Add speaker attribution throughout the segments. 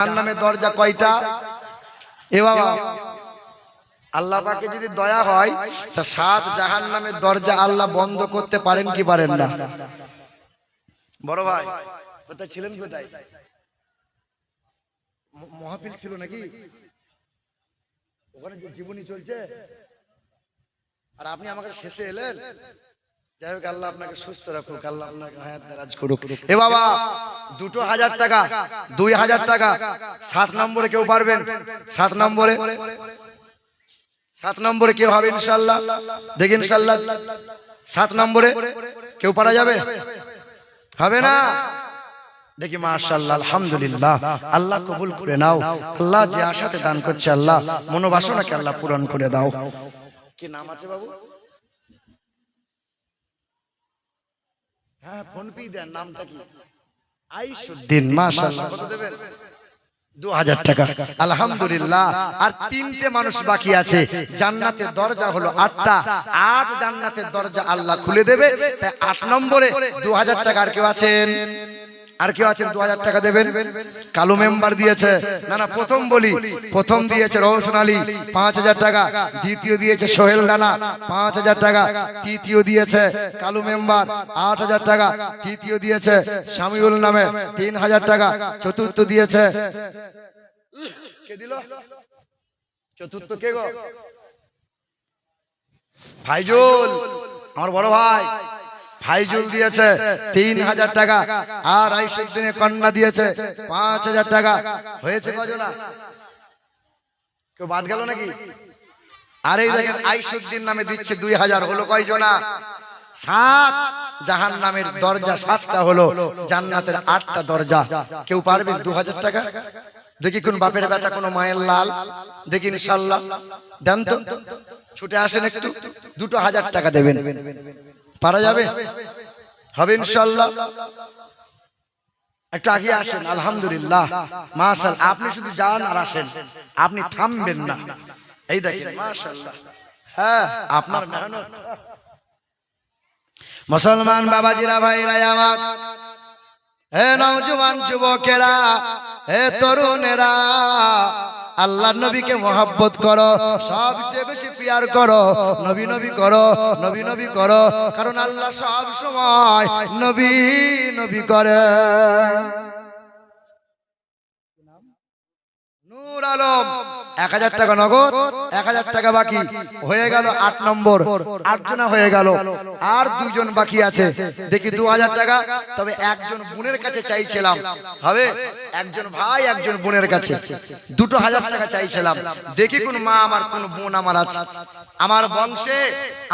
Speaker 1: জাহান্নামের দরজা কয়টা? এ বাবা, আল্লাহ পাকে যদি দয়া হয় তা 7 জাহান্নামের দরজা আল্লাহ বন্ধ করতে পারেন কি পারেন না? বড় ভাই কোথায় ছিলেন? কোথায় মহাপিল ছিল নাকি? ওখানে জীবনী চলছে আর আপনি আমাকে শেষে এলেন। যাই হোক, আল্লাহ আপনাকে সুস্থ রাখুক, আল্লাহ আপনাকে হায়াত দারাজ করুক। এ বাবা, 2000 টাকা, 2000 টাকা 7 নম্বরে কেউ পারবেন? 7 নম্বরে, 7 নম্বরে কেউ হবে ইনশাআল্লাহ? দেখি ইনশাআল্লাহ 7 নম্বরে কেউ পারা যাবে? হবে না? দেখি মাশাআল্লাহ, আলহামদুলিল্লাহ, আল্লাহ কবুল করে নাও। আল্লাহ যে আশাতে দান করছে আল্লাহ মনোবাসনাকে আল্লাহ পূরণ করে দাও। কি নাম আছে বাবু? হ্যাঁ, ফোন পে দেন। নামটা কি? আইসুদ্দিন। মাশাআল্লাহ, কত দেবেন? 2000 টাকা। আলহামদুলিল্লাহ। আর 3টে মানুষ বাকি আছে। জান্নাতের দরজা হলো 8টা। 8 জান্নাতের দরজা আল্লাহ খুলে দেবে। তাই 8 নম্বরে 2000 টাকা। আর কেউ আছেন? আর কেউ আছেন 2000 টাকা দেবেন? কালো মেম্বার দিয়েছে। না না, প্রথম বলি, প্রথম দিয়েছে রওশন আলী 5000 টাকা, দ্বিতীয় দিয়েছে সোহেল রানা 5000 টাকা, তৃতীয় দিয়েছে কালো মেম্বার 8000 টাকা, তৃতীয় দিয়েছে শামিউল নামে 3000 টাকা, চতুর্থ দিয়েছে কে দিল? চতুর্থ কে গো? ভাইজুল, আমার বড় ভাই ভাইজুল দিয়েছে 3000 টাকা। আর আইসুদ্দিনের কন্যা দিয়েছে 5000 টাকা। হয়েছে কজনা? কেউ বাদ গেল নাকি? আর এই দেখেন আইসুদ্দিন নামে দিচ্ছে 2000। হলো কয়জনা? 7। জাহান্নামের দরজা 7টা হলো, জান্নাতের 8টা দরজা। কেউ পারবেন 2000 টাকা? দেখি কোন বাপের বেটা, কোন মায়ের লাল, দেখি ইনশাআল্লাহ দেন তো। ছুটে আসেন একটু, 2000 টাকা দেবেন। পারা যাবে? হবে ইনশাআল্লাহ। একটু আগে আসেন। আলহামদুলিল্লাহ, মাশাআল্লাহ। আপনি শুধু যান আর আসেন, আপনি থামবেন না। এই দেখেন মাশাআল্লাহ। হ্যাঁ, আপনার মেহনত। মুসলমান বাবাজিরা, ভাইরা আমার, হে নওজোয়ান যুবকেরা, হে তরুণেরা, আল্লাহর নবীকে মহব্বত করো, সবচেয়ে বেশি প্যার করো, নবী নবী করো, নবী নবী করো, কারণ আল্লাহ সব সময় নবী নবী করে। নূর আলম 1000 টাকা নগদ, 1000 টাকা বাকি। হয়ে গেল 8 নম্বর। 8 জনা হয়ে গেল, আর 2 জন বাকি আছে। দেখি 2000 টাকা। তবে একজন বোনের কাছে চাইছিলাম, হবে? একজন ভাই, একজন বোনের কাছে 2000 টাকা চাইছিলাম। দেখি কোন মা আমার, কোন বোন আমার আছে। আমার বংশে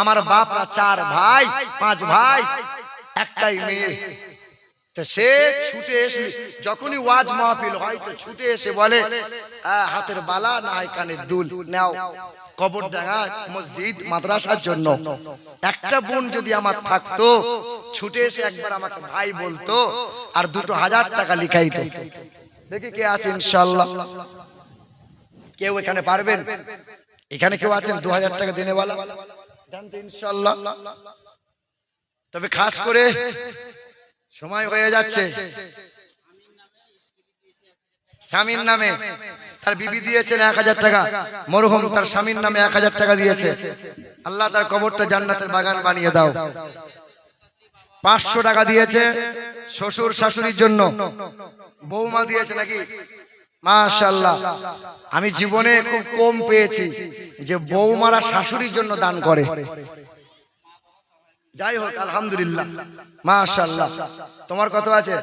Speaker 1: আমার বাপরা 4 ভাই, 5 ভাই, একটাই মেয়ে। তো সে ছুটে এসে, যখনই ওয়াজ মাহফিল হয় তো ছুটে এসে বলে, হাতের বালা না কানের দুল নাও, কবরডাঙ্গা মসজিদ মাদ্রাসার জন্য। একটা বোন যদি আমার থাকতো, ছুটে এসে একবার আমাকে ভাই বলতো, আর 2000 টাকা লিখাইতো। দেখি কে আছে ইনশাআল্লাহ। কেউ এখানে পারবেন? এখানে কেউ আছেন 2000 টাকা দিনে বলা? দেন তো ইনশাআল্লাহ। তবে খাস করে সময় হয়ে যাচ্ছে। স্বামীর নামে তার বিবি দিয়েছেন 1000 টাকা, মরহুম তার স্বামীর নামে 1000 টাকা দিয়েছে। আল্লাহ তার কবরটা জান্নাতের বাগান বানিয়ে দাও। 500 টাকা দিয়েছে শ্বশুর শাশুড়ির জন্য, বৌমা দিয়েছে নাকি? মাশাআল্লাহ। আমি জীবনে খুব কম পেয়েছি যে বৌমারা শাশুড়ির জন্য দান করে। যাই হোক, আলহামদুলিল্লাহ, মাশাআল্লাহ। তোমার কত আছে?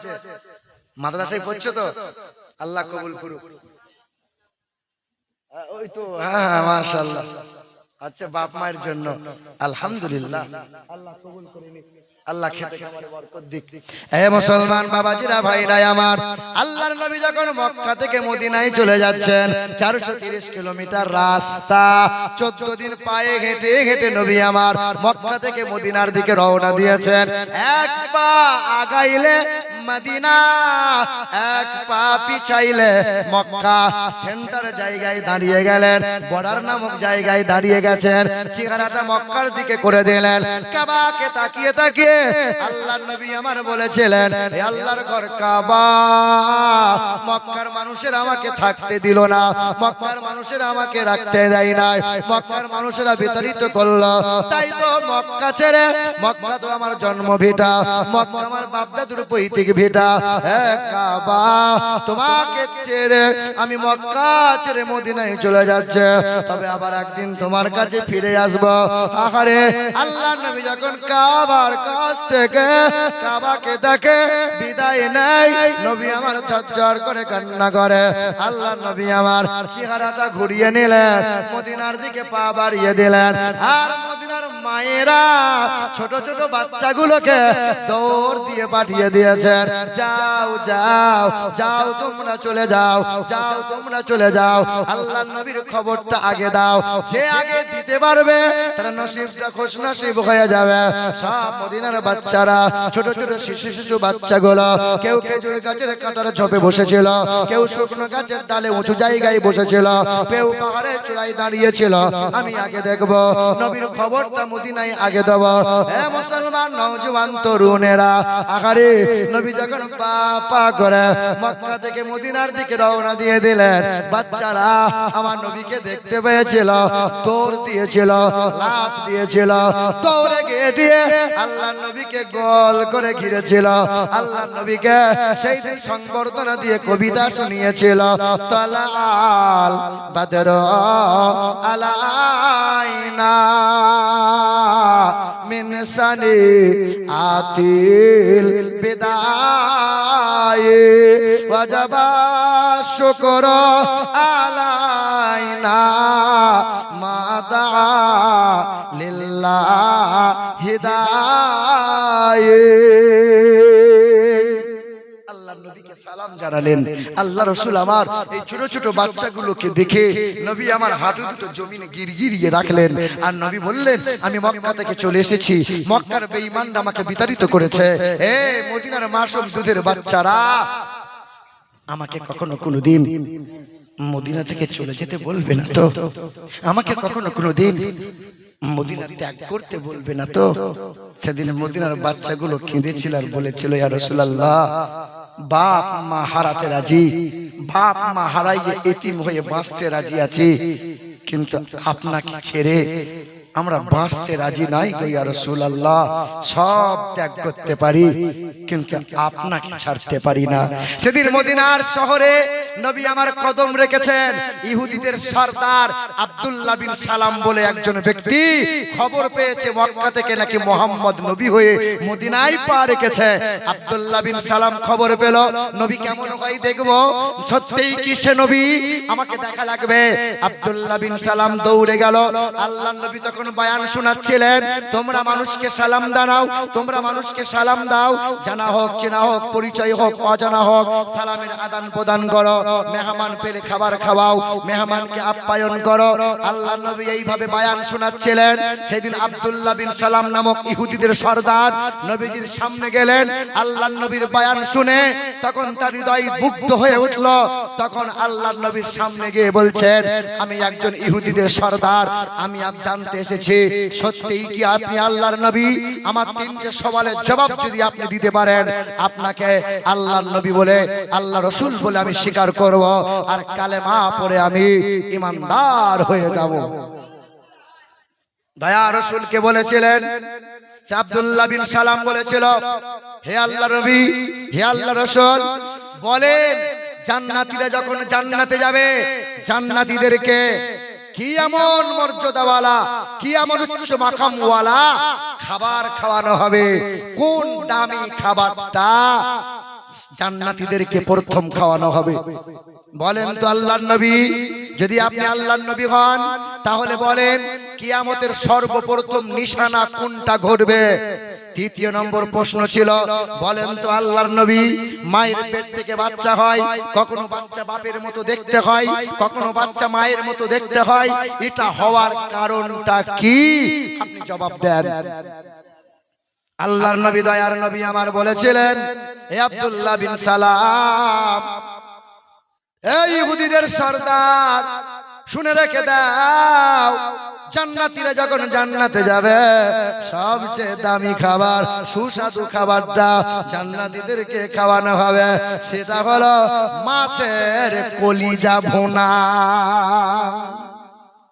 Speaker 1: মাদ্রাসায় পড়ছো তো? আল্লাহ কবুল করুক। ওই তো, হ্যাঁ মাশাআল্লাহ। আচ্ছা, বাপ মায়ের জন্য আলহামদুলিল্লাহ। আল্লাহ কবুল করে নিক, আল্লাহ খেতে খামারে বরকত দিক। হে মুসলমান বাবাজিরা, ভাইরা আমার, আল্লাহর নবী যখন মক্কা থেকে মদিনায় চলে যাচ্ছেন, 430 কিলোমিটার রাস্তা, 14 দিন পায়ে হেঁটে হেঁটে নবী আমার মক্কা থেকে মদিনার দিকে রওনা দিয়েছেন। এক পা আগাইলে মদিনা, এক পা পিছাইলে মক্কা। সেন্টার জায়গায় দাঁড়িয়ে গেলেন, বর্ডার নামক জায়গায় দাঁড়িয়ে গেছেন। চেহারাটা মক্কার দিকে করে দিলেন। কাবাকে তাকিয়ে তাকিয়ে দিয়ে আল্লাহর নবী আমার বলেছিলেন, হে আল্লাহর ঘর কাবা, মক্কার মানুষের আমাকে থাকতে দিল না, মক্কার মানুষের আমাকে রাখতে দেয় না, মক্কার মানুষেরা বিতাড়িত করলো। তাই তো মক্কা ছেড়ে, মক্কা তো আমার জন্ম ভিটা, মক্কা আমার বাপ দাদুর পৈতৃক ভিটা, হে কাবা তোমাকে ছেড়ে আমি মক্কা ছেড়ে মদিনায় চলে যাচ্ছে, তবে আবার একদিন তোমার কাছে ফিরে আসবো। আহারে আল্লাহর নবী যখন কাবার কাছ থেকে কাবাকে দেখে বিদায় নেয়, নবী আমার ঝরঝর করে কান্না করে। আল্লাহর নবী আমার চেহারাটা ঘুরিয়ে নিলেন, মদিনার দিকে পা বাড়িয়ে দিলেন, আর মদিনার মায়েরা ছোট ছোট বাচ্চাগুলোকে দৌড় দিয়ে পাঠিয়ে দিয়েছেন, যাও যাও যাও তোমরা চলে যাও, যাও তোমরা চলে যাও। আল্লাহর নবীর খবরটা আগে দাও, যে আগে দিতে পারবে তার নসিবটা খুশনসিব হয়ে যাবে। সব মদিনার বাচ্চারা, ছোট ছোট শিশু বাচ্চাগুলো, কেউ খেজুর গাছের কাঁটার ঝোপে বসেছিল, কেউ শুকনো গাছের ডালে উঁচু জায়গায় বসেছিল, কেউ পাহাড়ের চূড়ায় দাঁড়িয়েছিল। আমি আগে দেখবো, নবীর খবরটা মদিনায় আগে দেব। হে মুসলমান নওজোয়ান তরুণেরা, আহারে নবী যখন পা পা করে মক্কা থেকে মদিনার দিকে রওনা দিয়ে দিলেন, বাচ্চারা আমার নবীকে দেখতে পেয়েছিল, দৌড় দিয়েছিল, লাফ দিয়েছিল, দৌড়ে গিয়ে দিয়ে আল্লাহর নবীকে গোল করে ঘিরেছিল। আল্লাহর নবীকে সেই দিন সংবর্ধনা দিয়ে কবিতা শুনিয়েছিল, তালাল বাদর আলাইনা মিন সানি আতিল বিদায়ে ওয়াজাবা শুকর আলাইনা মাদা লিল্লাহ হিদায়ে। আল্লাহর নবীকে সালাম জানালেন। আল্লাহ রাসূল আমার এই ছোট ছোট বাচ্চাগুলোকে দেখে নবী আমার হাঁটু দুটো জমিনে গিরগিরিয়ে রাখলেন, আর নবী বললেন, আমি মক্কা থেকে চলে এসেছি, মক্কার বেঈমানরা আমাকে বিতাড়িত করেছে। এ মদিনার মাসুম দুধের বাচ্চারা, আমাকে কখনো কোনোদিন মদিনা থেকে চলে যেতে বলবে না তো, আমাকে কখনো কোনোদিন মদিনা ত্যাগ করতে বলবে না তো। সেদিন মদিনার বাচ্চাগুলো কেঁদেছিল আর বলেছিল, ইয়া রাসূলুল্লাহ, বাপ মা হারাতে রাজি, বাপ মা হারাইয়ে এতিম হয়ে বাঁচতে রাজি আছি, কিন্তু আপনাকে ছেড়ে আমরা বাঁচতে রাজি নাই গো ইয়া রাসূলুল্লাহ। সব ত্যাগ করতে পারি কিন্তু আপনাকে ছাড়তে পারি না। সেদিন মদিনার শহরে নবী আমার কদম রেখেছেন। ইহুদিদের সরদার আব্দুল্লাহ বিন সালাম বলে একজন ব্যক্তি খবর পেয়েছে মক্কা থেকে নাকি মুহাম্মদ নবী হয়ে মদিনায় পা রেখেছে। আব্দুল্লাহ বিন সালাম খবর পেল, নবী কেমন হয় দেখবো, সত্যিই কি সে নবী, আমাকে দেখা লাগবে। আব্দুল্লাহ বিন সালাম দৌড়ে গেল। আল্লাহর নবী তখন বয়ান শোনাচ্ছিলেন, তোমরা মানুষকে সালাম দাও, তোমরা মানুষকে সালাম দাও, জানা হোক চেনা হোক, পরিচয় হোক অজানা হোক, সালামের আদান প্রদান করো, মেহমান পেলে খাবার খাওয়াও, মেহমানকে আপ্যায়ন করো। আল্লাহর নবী এইভাবে বয়ান শোনাচ্ছিলেন। সেদিন আব্দুল্লাহ বিন সালাম নামক ইহুদিদের সরদার নবীজির সামনে গেলেন। আল্লাহর নবীর বয়ান শুনে তখন তার হৃদয় মুগ্ধ হয়ে উঠল। তখন আল্লাহর নবীর সামনে গিয়ে বলছেন, আমি একজন ইহুদিদের সরদার, আমি জানতে এসেছি সত্যিই কি আপনি আল্লাহর নবী? আমার তিনটে সওয়ালের জবাব যদি আপনি দিতে পারেন, আপনাকে আল্লাহর নবী বলে, আল্লাহ রাসূল বলে আমি স্বীকার করব, আর কালেমা পড়ে আমি ঈমানদার হয়ে যাব। দয়া রাসূলকে বলেছিলেন, সে আব্দুল্লাহ বিন সালাম বলেছিল, হে আল্লাহর নবী, হে আল্লাহর রাসূল, বলেন জান্নাতীরা যখন জান্নাতে যাবে, জান্নাতীদেরকে কি এমন মর্যাদাওয়ালা, কি এমন উচ্চ মাকামওয়ালা খাবার খাওয়ানো হবে? কোন দামি খাবারটা জান্নাতীদেরকে প্রথম খাওয়ানো হবে? বলেন তো আল্লাহর নবী, যদি আপনি আল্লাহর নবী হন তাহলে বলেন কিয়ামতের সর্বপ্রথম নিশানা কোনটা ঘটবে? তৃতীয় নম্বর প্রশ্ন ছিল, বলেন তো আল্লাহর নবী, মায়ের পেট থেকে বাচ্চা হয়, কখনো বাচ্চা বাপের মতো দেখতে হয়, কখনো বাচ্চা মায়ের মতো দেখতে হয়, এটা হওয়ার কারণটা কি? আপনি জবাব দেন। আল্লাহর নবী, দয়ার নবী আমার বলেছিলেন, হে আব্দুল্লাহ বিন সালাম, এই ইহুদিদের সরদার, শুনে রেখে দাও, জান্নাতীরা যখন জান্নাতে যাবে সবচেয়ে দামি খাবার, সুস্বাদু খাবারটা জান্নাতীদেরকে খাওয়ানো হবে, সেটা হলো মাছের কলিজা ভুনা।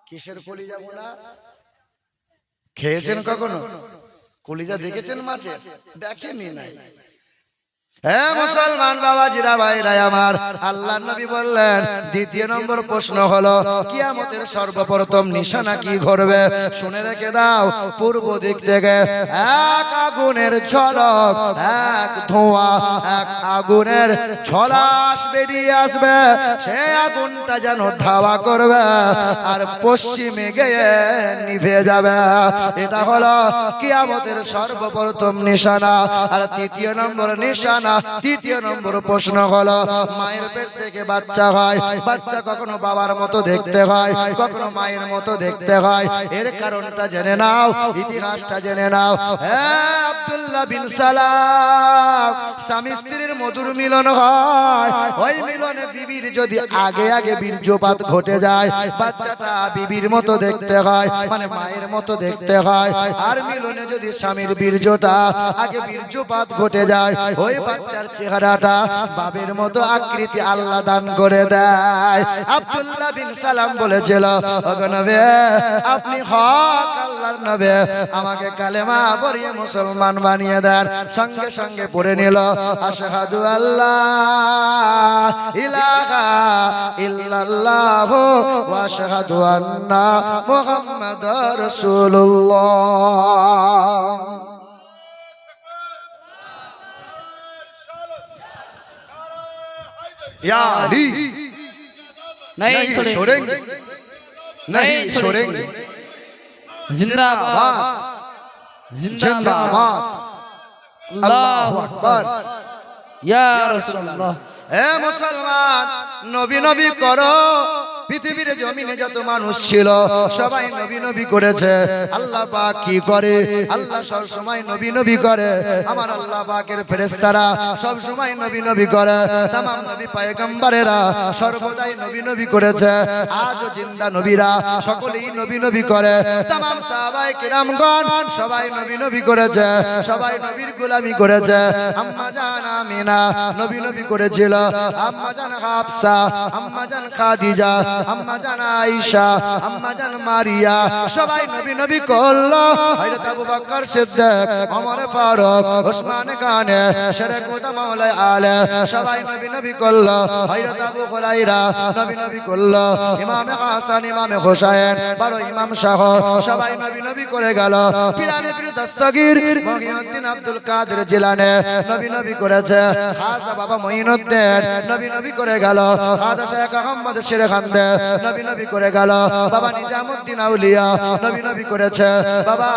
Speaker 1: কিসের কলিজা ভুনা? খেয়েছেন কখনো? কলিজা দেখেছেন মাছের? দেখেনি নাই। হে মুসলমান বাবাজিরা ভাইরা আমার, আল্লাহ নবী বললেন দ্বিতীয় নম্বর প্রশ্ন হলো কিয়ামতের সর্বপ্রথম নিশানা কি ঘটবে? শুনে রেখে দাও, পূর্ব দিক থেকে এক আগুনের ঝলক, এক ধোঁয়া, এক আগুনের ঝলাস বেরিয়ে আসবে, সেই আগুনটা যেন ধাওয়া করবে আর পশ্চিমে গিয়ে নিভে যাবে। এটা হলো কিয়ামতের সর্বপ্রথম নিশানা। আর তৃতীয় নম্বর নিশানা, তৃতীয় নম্বর প্রশ্ন হলো মায়ের পেট থেকে বাচ্চা হয়, বাচ্চা কখনো বাবার মতো দেখতে হয়, কখনো মায়ের মতো দেখতে হয়। এর কারণটা জেনে নাও, ইতিহাসটা জেনে নাও। হ্যাঁ, আব্দুল্লাহ বিন সালাম, স্বামী স্ত্রীর মধুর মিলন হয়, ওই মিলনে বিবির যদি আগে আগে বীর্যপাত ঘটে যায়, বাচ্চাটা বিবির মতো দেখতে হয়, মানে মায়ের মতো দেখতে হয়। আর মিলনে যদি স্বামীর বীর্যটা আগে বীর্যপাত ঘটে যায়, ওই বাচ্চার চেহারাটা বাবের মতো আকৃতি আল্লাহ দান করে দেয়। আব্দুল্লাহ বিন সালাম বলেছিল, ওগো নবী, আপনি হক আল্লাহর নবী, আমাকে কালেমা পড়িয়ে মুসলমান বানিয়ে দেন। সঙ্গে সঙ্গে পড়ে নিল আশহাদু আল্লাহ ইলাহা ইল্লাল্লাহু ওয়া আশহাদু আন্না মুহাম্মাদুর রাসূলুল্লাহ। या अली
Speaker 2: नहीं
Speaker 1: छोड़ेंगे, नहीं छोड़ेंगे,
Speaker 2: जिंदाबाद
Speaker 1: जिंदाबाद, अल्लाहु अकबर,
Speaker 2: या रसूलुल्लाह।
Speaker 1: ए मुसलमान, नबी नबी करो। পৃথিবীর জমিনে যত মানুষ ছিল সবাই নবী নবী করেছে। আল্লাহ পাক কি করে? আল্লাহ সব সময় নবী নবী করে। আমার আল্লাহ পাকের ফেরেশতারা সব সময় নবী নবী করে। तमाम নবী পয়গম্বরেরা সর্বদাই নবী নবী করেছে। আজও জিন্দা নবীরা সকলেই নবী নবী করে। तमाम সাহাবায়ে কিরামগণ সবাই নবী নবী করেছে, সবাই নবীর গোলামি করেছে। আম্মা জান আমিনা নবী নবী করেছিল, আম্মা জান হাফসা, আম্মা জান খাদিজা, আম্মা জান আয়েশা, আম্মা জান মারিয়া সবাই নবী নবী করলো। হযরত আবু বকর সিদ্দিক, ওমর ফারুক, ওসমান গানে, শরীক মাওলা আলে সবাই নবী নবী করলো। হযরত আবু হুরায়রা নবী নবী করলো। ইমাম হাসান, ইমাম হুসাইন, বড় ইমাম শাহ সবাই নবী নবী করে গেল। পিরানে পীর দস্তগীর মহিউদ্দিন আব্দুল কাদের জিলানী নবী নবী করেছে। খাজা বাবা মঈনুদ্দিন নবী নবী করে গেল। খাজা শেখ আহমদ শেরখান্দে নবী নবী করে গেল। বাবা নিজামউদ্দিন আউলিয়া নবী নবী করেছে। বাবা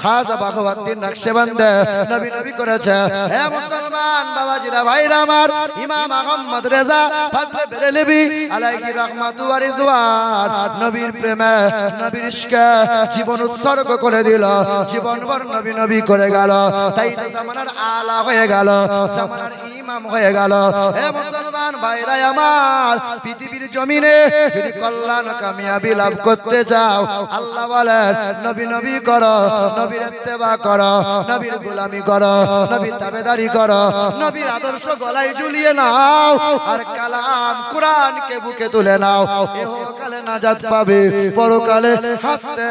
Speaker 1: খাজা বাখওয়াদ্দিন নকশবন্দি নবী নবী করেছে। হে মুসলমান বাবাজিরা ভাইরা আমার, ইমাম আহমদ রেজা ফজলে বেরেলভী আলাইহি রাহমাতু ওয়া রিজওয়ান নবীর প্রেমে, নবীর ইশকে জীবন উৎসর্গ করে দিল। জীবনভর নবী নবী করে গেল। তাই তো জামানার আলা হয়ে গেল, জামানার ইমাম হয়ে গেল। হে মুসলমান ভাইরা আমার, পৃথিবীর জমিনে যদি কল্যাণ কামিয়াবি লাভ করতে চাও, আল্লাহ বলেন নবী নবী করো, নবীর ইত্তেবা করো, নবীর গোলামি করো, নবীর তাবেদারি করো, নবীর আদর্শ গলায় ঝুলিয়ে নাও আর কালাম কোরআনকে বুকে তুলে নাও। ইহকালে নাজাত পাবে, পরকালে হাসতে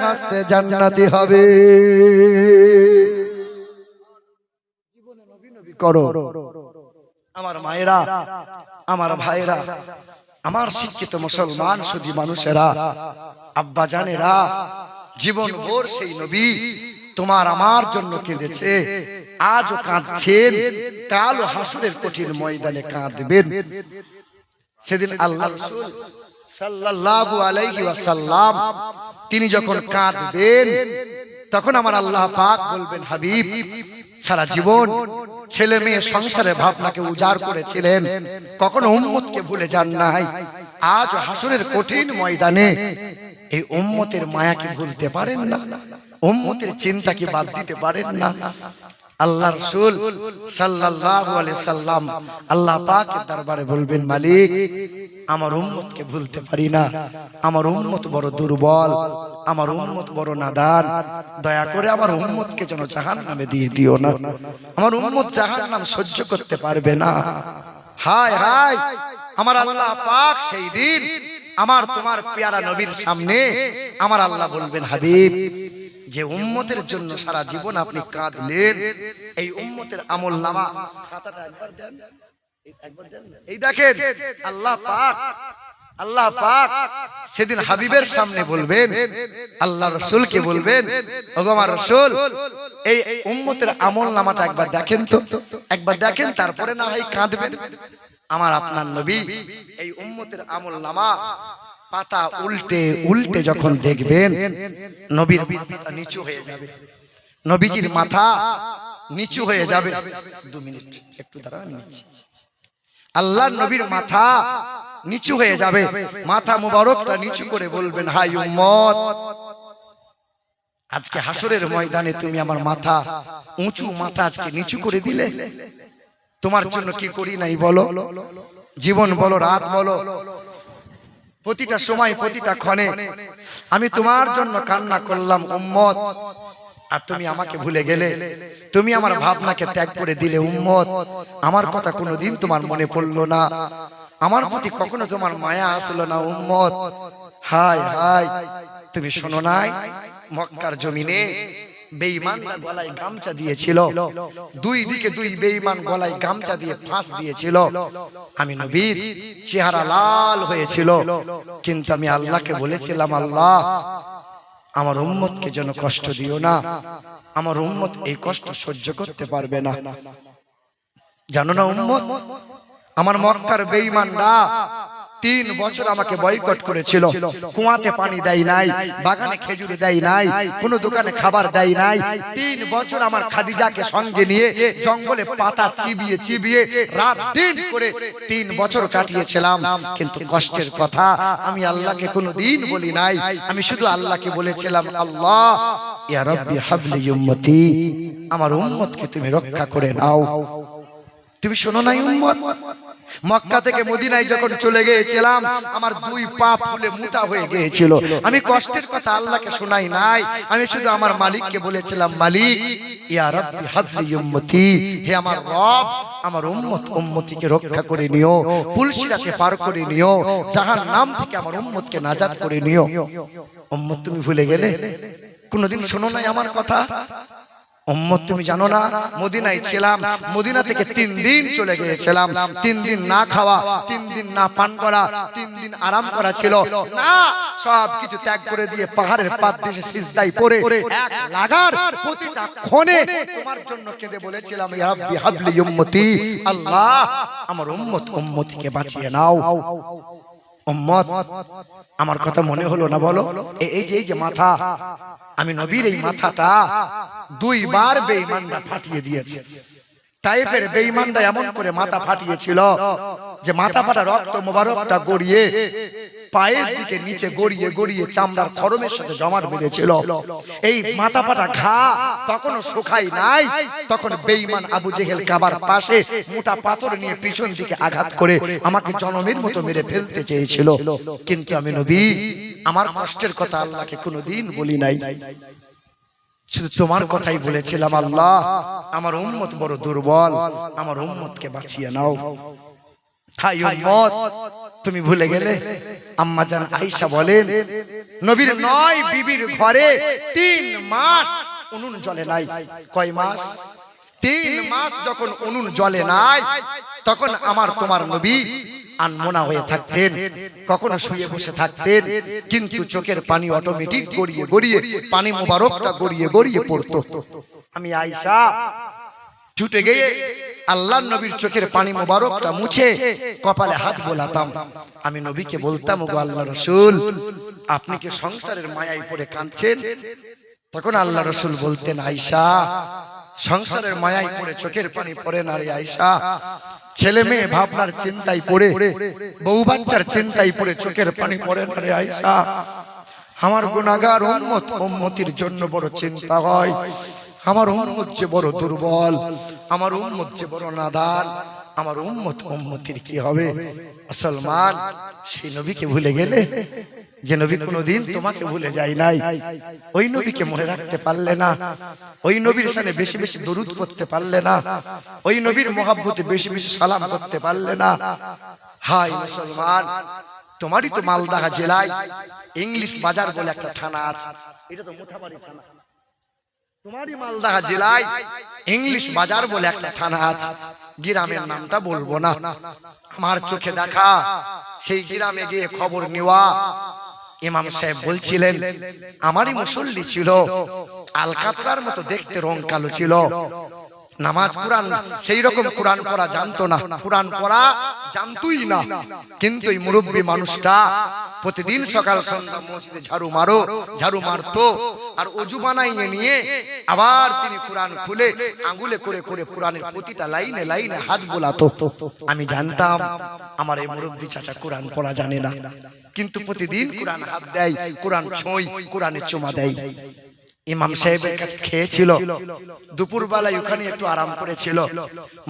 Speaker 1: হাসতে জান্নাতি হবে। জীবনে নবী নবী করো। আমার মায়েরা, আমার ভাইরা, আমার শিক্ষিত মুসলমান শুধু মানুষেরা, আব্বা জানেরা, জীবন ভোর সেই নবী তোমার আমার জন্য কেঁদেছে, আজও কাঁদছেন, কাল হাসরের কঠিন ময়দানে কাঁদবেন। সেদিন আল্লাহ রাসূল সাল্লাল্লাহু আলাইহি ওয়াসাল্লাম তিনি যখন কাঁদবেন, তখন আমার আল্লাহ পাক বলবেন, হাবিব সারা জীবন ছেলে মেয়ে সংসারে ভাবনাকে উজাড় করেছিলেন, কখনো উম্মতকে ভুলে যান নাই। আজ হাসরের কঠিন ময়দানে এই উম্মতের মায়াকে ভুলতে পারেন না, উম্মতের চিন্তা কি বাদ দিতে পারেন না। আল্লাহ রাসূল সাল্লাল্লাহু আলাইহি সাল্লাম আল্লাহ পাকের দরবারে বলবেন, মালিক আমার উম্মতকে ভুলতে পারি না, আমার উম্মত বড় দুর্বল, আমার উম্মত বড় নাদান, দয়া করে আমার উম্মতকে যেন জাহান্নামে দিয়ে দিও না, আমার উম্মত জাহান্নাম সহ্য করতে পারবে না। হায় হায়, আমার আল্লাহ পাক সেই দিন আমার তোমার পেয়ারা নবীর সামনে আমার আল্লাহ বলবেন, হাবিব যে উম্মতের জন্য সারা জীবন আপনি কাঁদলেন, এই উম্মতের আমলনামা খাতাটা একবার দেন, এই দেখেন আল্লাহ পাক সেদিন হাবিবের সামনে বলবেন, আল্লাহ রাসূলকে বলবেন, ওগো আমার রাসূল এই উম্মতের আমলনামাটা একবার দেখেন তো, একবার দেখেন, তারপরে না হয় কাঁদবেন। আমার আপনার নবী এই উম্মতের আমলনামা পাতা উল্টে উল্টে যখন দেখবেন, নবীর মাথাটা নিচু হয়ে যাবে, নবীজির মাথা নিচু হয়ে যাবে। 2 মিনিট একটু দাঁড়ান, আমি নিচ্ছি। আল্লাহর নবীর মাথা নিচু হয়ে যাবে, মাথা মুবারকটা নিচু করে বলবেন, হাই উম্মত, আজকে হাসরের ময়দানে তুমি আমার মাথা উঁচু মাথা আজকে নিচু করে দিলে, তোমার জন্য কি করি নাই বলো, জীবন বলো, রাত বলো, প্রতিটা সময় প্রতিটা ক্ষণে আমি তোমার জন্য কান্না করলাম উম্মত, আর তুমি আমাকে ভুলে গেলে, তুমি আমার ভাবনাকে ত্যাগ করে দিলে উম্মত, আমার কথা কোনোদিন তোমার মনে পড়লো না, আমার প্রতি কখনো তোমার মায়া আসলো না উম্মত। হায় হায়, তুমি শোনো নাই মক্কার জমিনে বেঈমানরা গলায় গামছা দিয়েছিল, দুই দিকে দুই বেঈমান গলায় গামছা দিয়ে ফাঁস দিয়েছিল, আমি নবীর চেহারা লাল হয়েছিল, কিন্তু আমি আল্লাহকে বলেছিলাম, আল্লাহ আমার উম্মতকে যেন কষ্ট দিও না, আমার উম্মত এই কষ্ট সহ্য করতে পারবে না। জানো না উম্মত, আমার মক্কার বেঈমানরা 3 বছর আমাকে বয়কট করেছিল, কুয়াতে পানি দেয় নাই, বাগানে খেজুর দেয় নাই, কোন দোকানে খাবার দেয় নাই। 3 বছর আমার খাদিজাকে সঙ্গে নিয়ে জঙ্গলে পাতা চিবিয়ে চিবিয়ে রাত দিন করে 3 বছর কাটিয়েছিলাম, কিন্তু কষ্টের কথা আমি আল্লাহকে কোনোদিন বলি নাই, আমি শুধু আল্লাহকে বলেছিলাম, আল্লাহ ইয়া রাব্বি হাবলি উম্মতি, আমার উম্মতকে তুমি রক্ষা করে নাও। তুমি শোনো নাই উম্মত, মক্কা থেকে মদিনায় যখন চলে গিয়েছিলাম আমার 2 পা ফুলে মোটা হয়ে গিয়েছিল, আমি কষ্টের কথা আল্লাহকে শোনাই নাই, আমি শুধু আমার মালিককে বলেছিলাম, মালিক ইয়া রাব্বি হাবলি উম্মতি, হে আমার রব আমার উম্মত উম্মতিকে রক্ষা করে নিও, পুলসিরাতে পার করে নিও, জাহান্নাম থেকে আমার উম্মতকে নাজাত করে নিও। উম্মত তুমি ভুলে গেলে, কোনোদিন শোনো নাই আমার কথা উম্মত, তুমি জানো না মদিনায় ছিলাম, মদিনা থেকে 3 দিন চলে গিয়েছিলাম, 3 দিন না খাওয়া, 3 দিন না পান করা, 3 দিন আরাম করা ছিল না, সব কিছু ত্যাগ করে দিয়ে পাহাড়ের পাদদেশে সিজদায় পড়ে এক লাগার প্রতিটা ক্ষণে তোমার জন্য কেঁদে বলেছিলাম, ইয়া রাব্বি হাবলি উম্মতি, আল্লাহ আমার উম্মত উম্মতিকে বাঁচিয়ে নাও। উম্মত আমার কথা মনে হলো না বলো, এই যে মাথা, আমি নবীর এই মাথাটা 2 বার বেঈমানরা ফাটিয়ে দিয়েছে। তায়েফের বেঈমানরা এমন করে মাথা ফাটিয়েছিল যে মাথা ফাটা রক্ত মোবারকটা গড়িয়ে পায়ের দিকে নিচে গড়িয়ে গড়িয়ে চামড়ার খরমের সাথে জমাট বেঁধেছিল। এই মাথা ফাটা ঘা তখনও শুকায় নাই, তখন বেঈমান আবু জেহেল কাবার পাশে মোটা পাথর নিয়ে পিছন দিকে আঘাত করে আমাকে জনমের মতো মেরে ফেলতে চেয়েছিল, কিন্তু আমি নবী আমার কষ্টের কথা আল্লাহকে কোনোদিন বলি নাই, শুধু তোমার কথাই বলেছিলাম, আল্লাহ আমার উম্মত বড় দুর্বল, আমার উম্মতকে বাঁচিয়ে নাও। হাই উম্মত, তুমি ভুলে গেলে। আম্মা জান আয়েশা বলেন, নবীর 9 বিবির ঘরে 3 মাস উনুন জ্বলে নাই। কয় মাস? 3 মাস যখন উনুন জ্বলে নাই, তখন আমার তোমার নবী আনমনা হয়ে থাকতেন, কখনো শুয়ে বসে থাকতেন, কিন্তু চোখের পানি অটোমেটিক গড়িয়ে গড়িয়ে পানি মোবারকটা গড়িয়ে গড়িয়ে পড়তো। আমি আয়েশা ছুটে গিয়ে আল্লাহর নবীর চোখের পানি মোবারকটা মুছে কপালে হাত বোলাতাম। আমি নবীকে বলতাম, ওগো আল্লাহর রাসূল, আপনি কি সংসারের মায়ায় পড়ে কাঁদছেন? তখন আল্লাহ রাসূল বলতেন, আয়েশা সংসারের মায়ায় পড়ে চোখের পানি পড়ে না রে আয়েশা, ছেলে মেয়ে ভাবনার চিন্তায় পড়ে, বউ বাচ্চার চিন্তায় পড়ে চোখের পানি পড়ে না রে আয়েশা, আমার গুনাহগার উম্মত উম্মতির জন্য বড় চিন্তা হয়, আমার উম্মত যে বড় দুর্বল, আমার উম্মত যে বড় নাদান, আমার উম্মতির কি হবে? মুসলমান, সেই নবীকে ভুলে গেলে, যে নবী কোনোদিন তোমাকে ভুলে যায় নাই, ওই নবীকে মনে রাখতে পারলে না, ওই নবীর সামনে বেশি বেশি দরুদ করতে পারলে না, ওই নবীর মহব্বতে বেশি বেশি সালাম করতে পারলে না। হায় মুসলমান, তোমারই তো মালদা জেলায় ইংলিশ বাজার বলে একটা থানা আছে, এটা তো মুথাবাড়ি থানা। তোমারই মালদা জেলায় ইংলিশ বাজার বলে একটা থানা আছে, গ্রামের নামটা বলবো না। আমার চোখে দেখা সেই গ্রামে গিয়ে খবর নেওয়া, ইমাম সাহেব বলছিলেন, আমারই মুসল্লি ছিল, আলকাতরার মতো দেখতে, রং কালো ছিল, নামাজ কোরআন সেই রকম কোরআন পড়া জানতো না, কোরআন পড়া জানতোই না, কিন্তু এই মুরব্বী মানুষটা প্রতিদিন সকাল সন্ধ্যা মসজিদে ঝাড়ু মারতো, আর ওযু বানাইয়ে নিয়ে আবার তিনি কোরআন খুলে আঙ্গুলে করে করে কোরআনের প্রতিটা লাইনে লাইনে হাত বোলাতো। আমি জানতাম আমার এই মুরব্বী চাচা কোরআন পড়া জানে না, কিন্তু প্রতিদিন কোরআন হাত দেয়, কোরআন ছোঁয়, কোরআনের চুমা দেয়। ইমাম সাহেবের কাছে খেয়েছিল, দুপুর বেলায় ওখানে একটু আরাম করেছিল,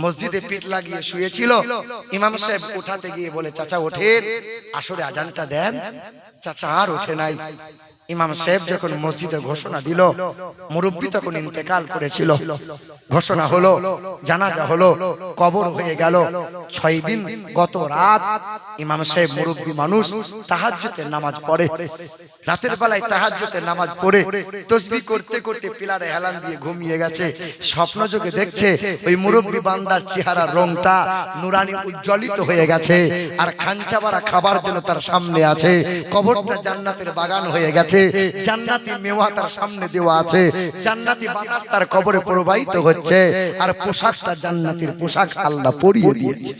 Speaker 1: মসজিদে পিঠ লাগিয়ে শুয়েছিল। ইমাম সাহেব উঠাতে গিয়ে বলে, চাচা ওঠেন, আসরে আজানটা দেন। চাচা আর ওঠে নাই। ইমাম সাহেব যখন মসজিদে ঘোষণা দিল, মুরব্বী তখন ইন্তেকাল করেছিল, ঘোষণা হলো, জানাজা হলো, কবর হয়ে গেল। 6 দিন গত রাত ইমাম সাহেব মুরব্বী মানুষ তাহাজ্জুদের নামাজ পড়ে, রাতের বেলায় তাহাজ্জুদের নামাজ পড়ে তাসবিহ করতে করতে পিলারে হেলান দিয়ে ঘুমিয়ে গেছে। স্বপ্ন যোগে দেখছে ওই মুরব্বী বান্দার চেহারার রংটা নুরানি উজ্জ্বলিত হয়ে গেছে, আর খাঞ্চা ভরা খাবার যেন তার সামনে আছে, কবরটা জান্নাতের বাগান হয়ে গেছে, জান্নাতি মেওয়া তার সামনে দেওয়া আছে, জান্নাতি বাতাস তার কবরে প্রবাহিত হচ্ছে, আর পোশাকটা জান্নাতের পোশাক আল্লাহ পরিয়ে দিয়েছে।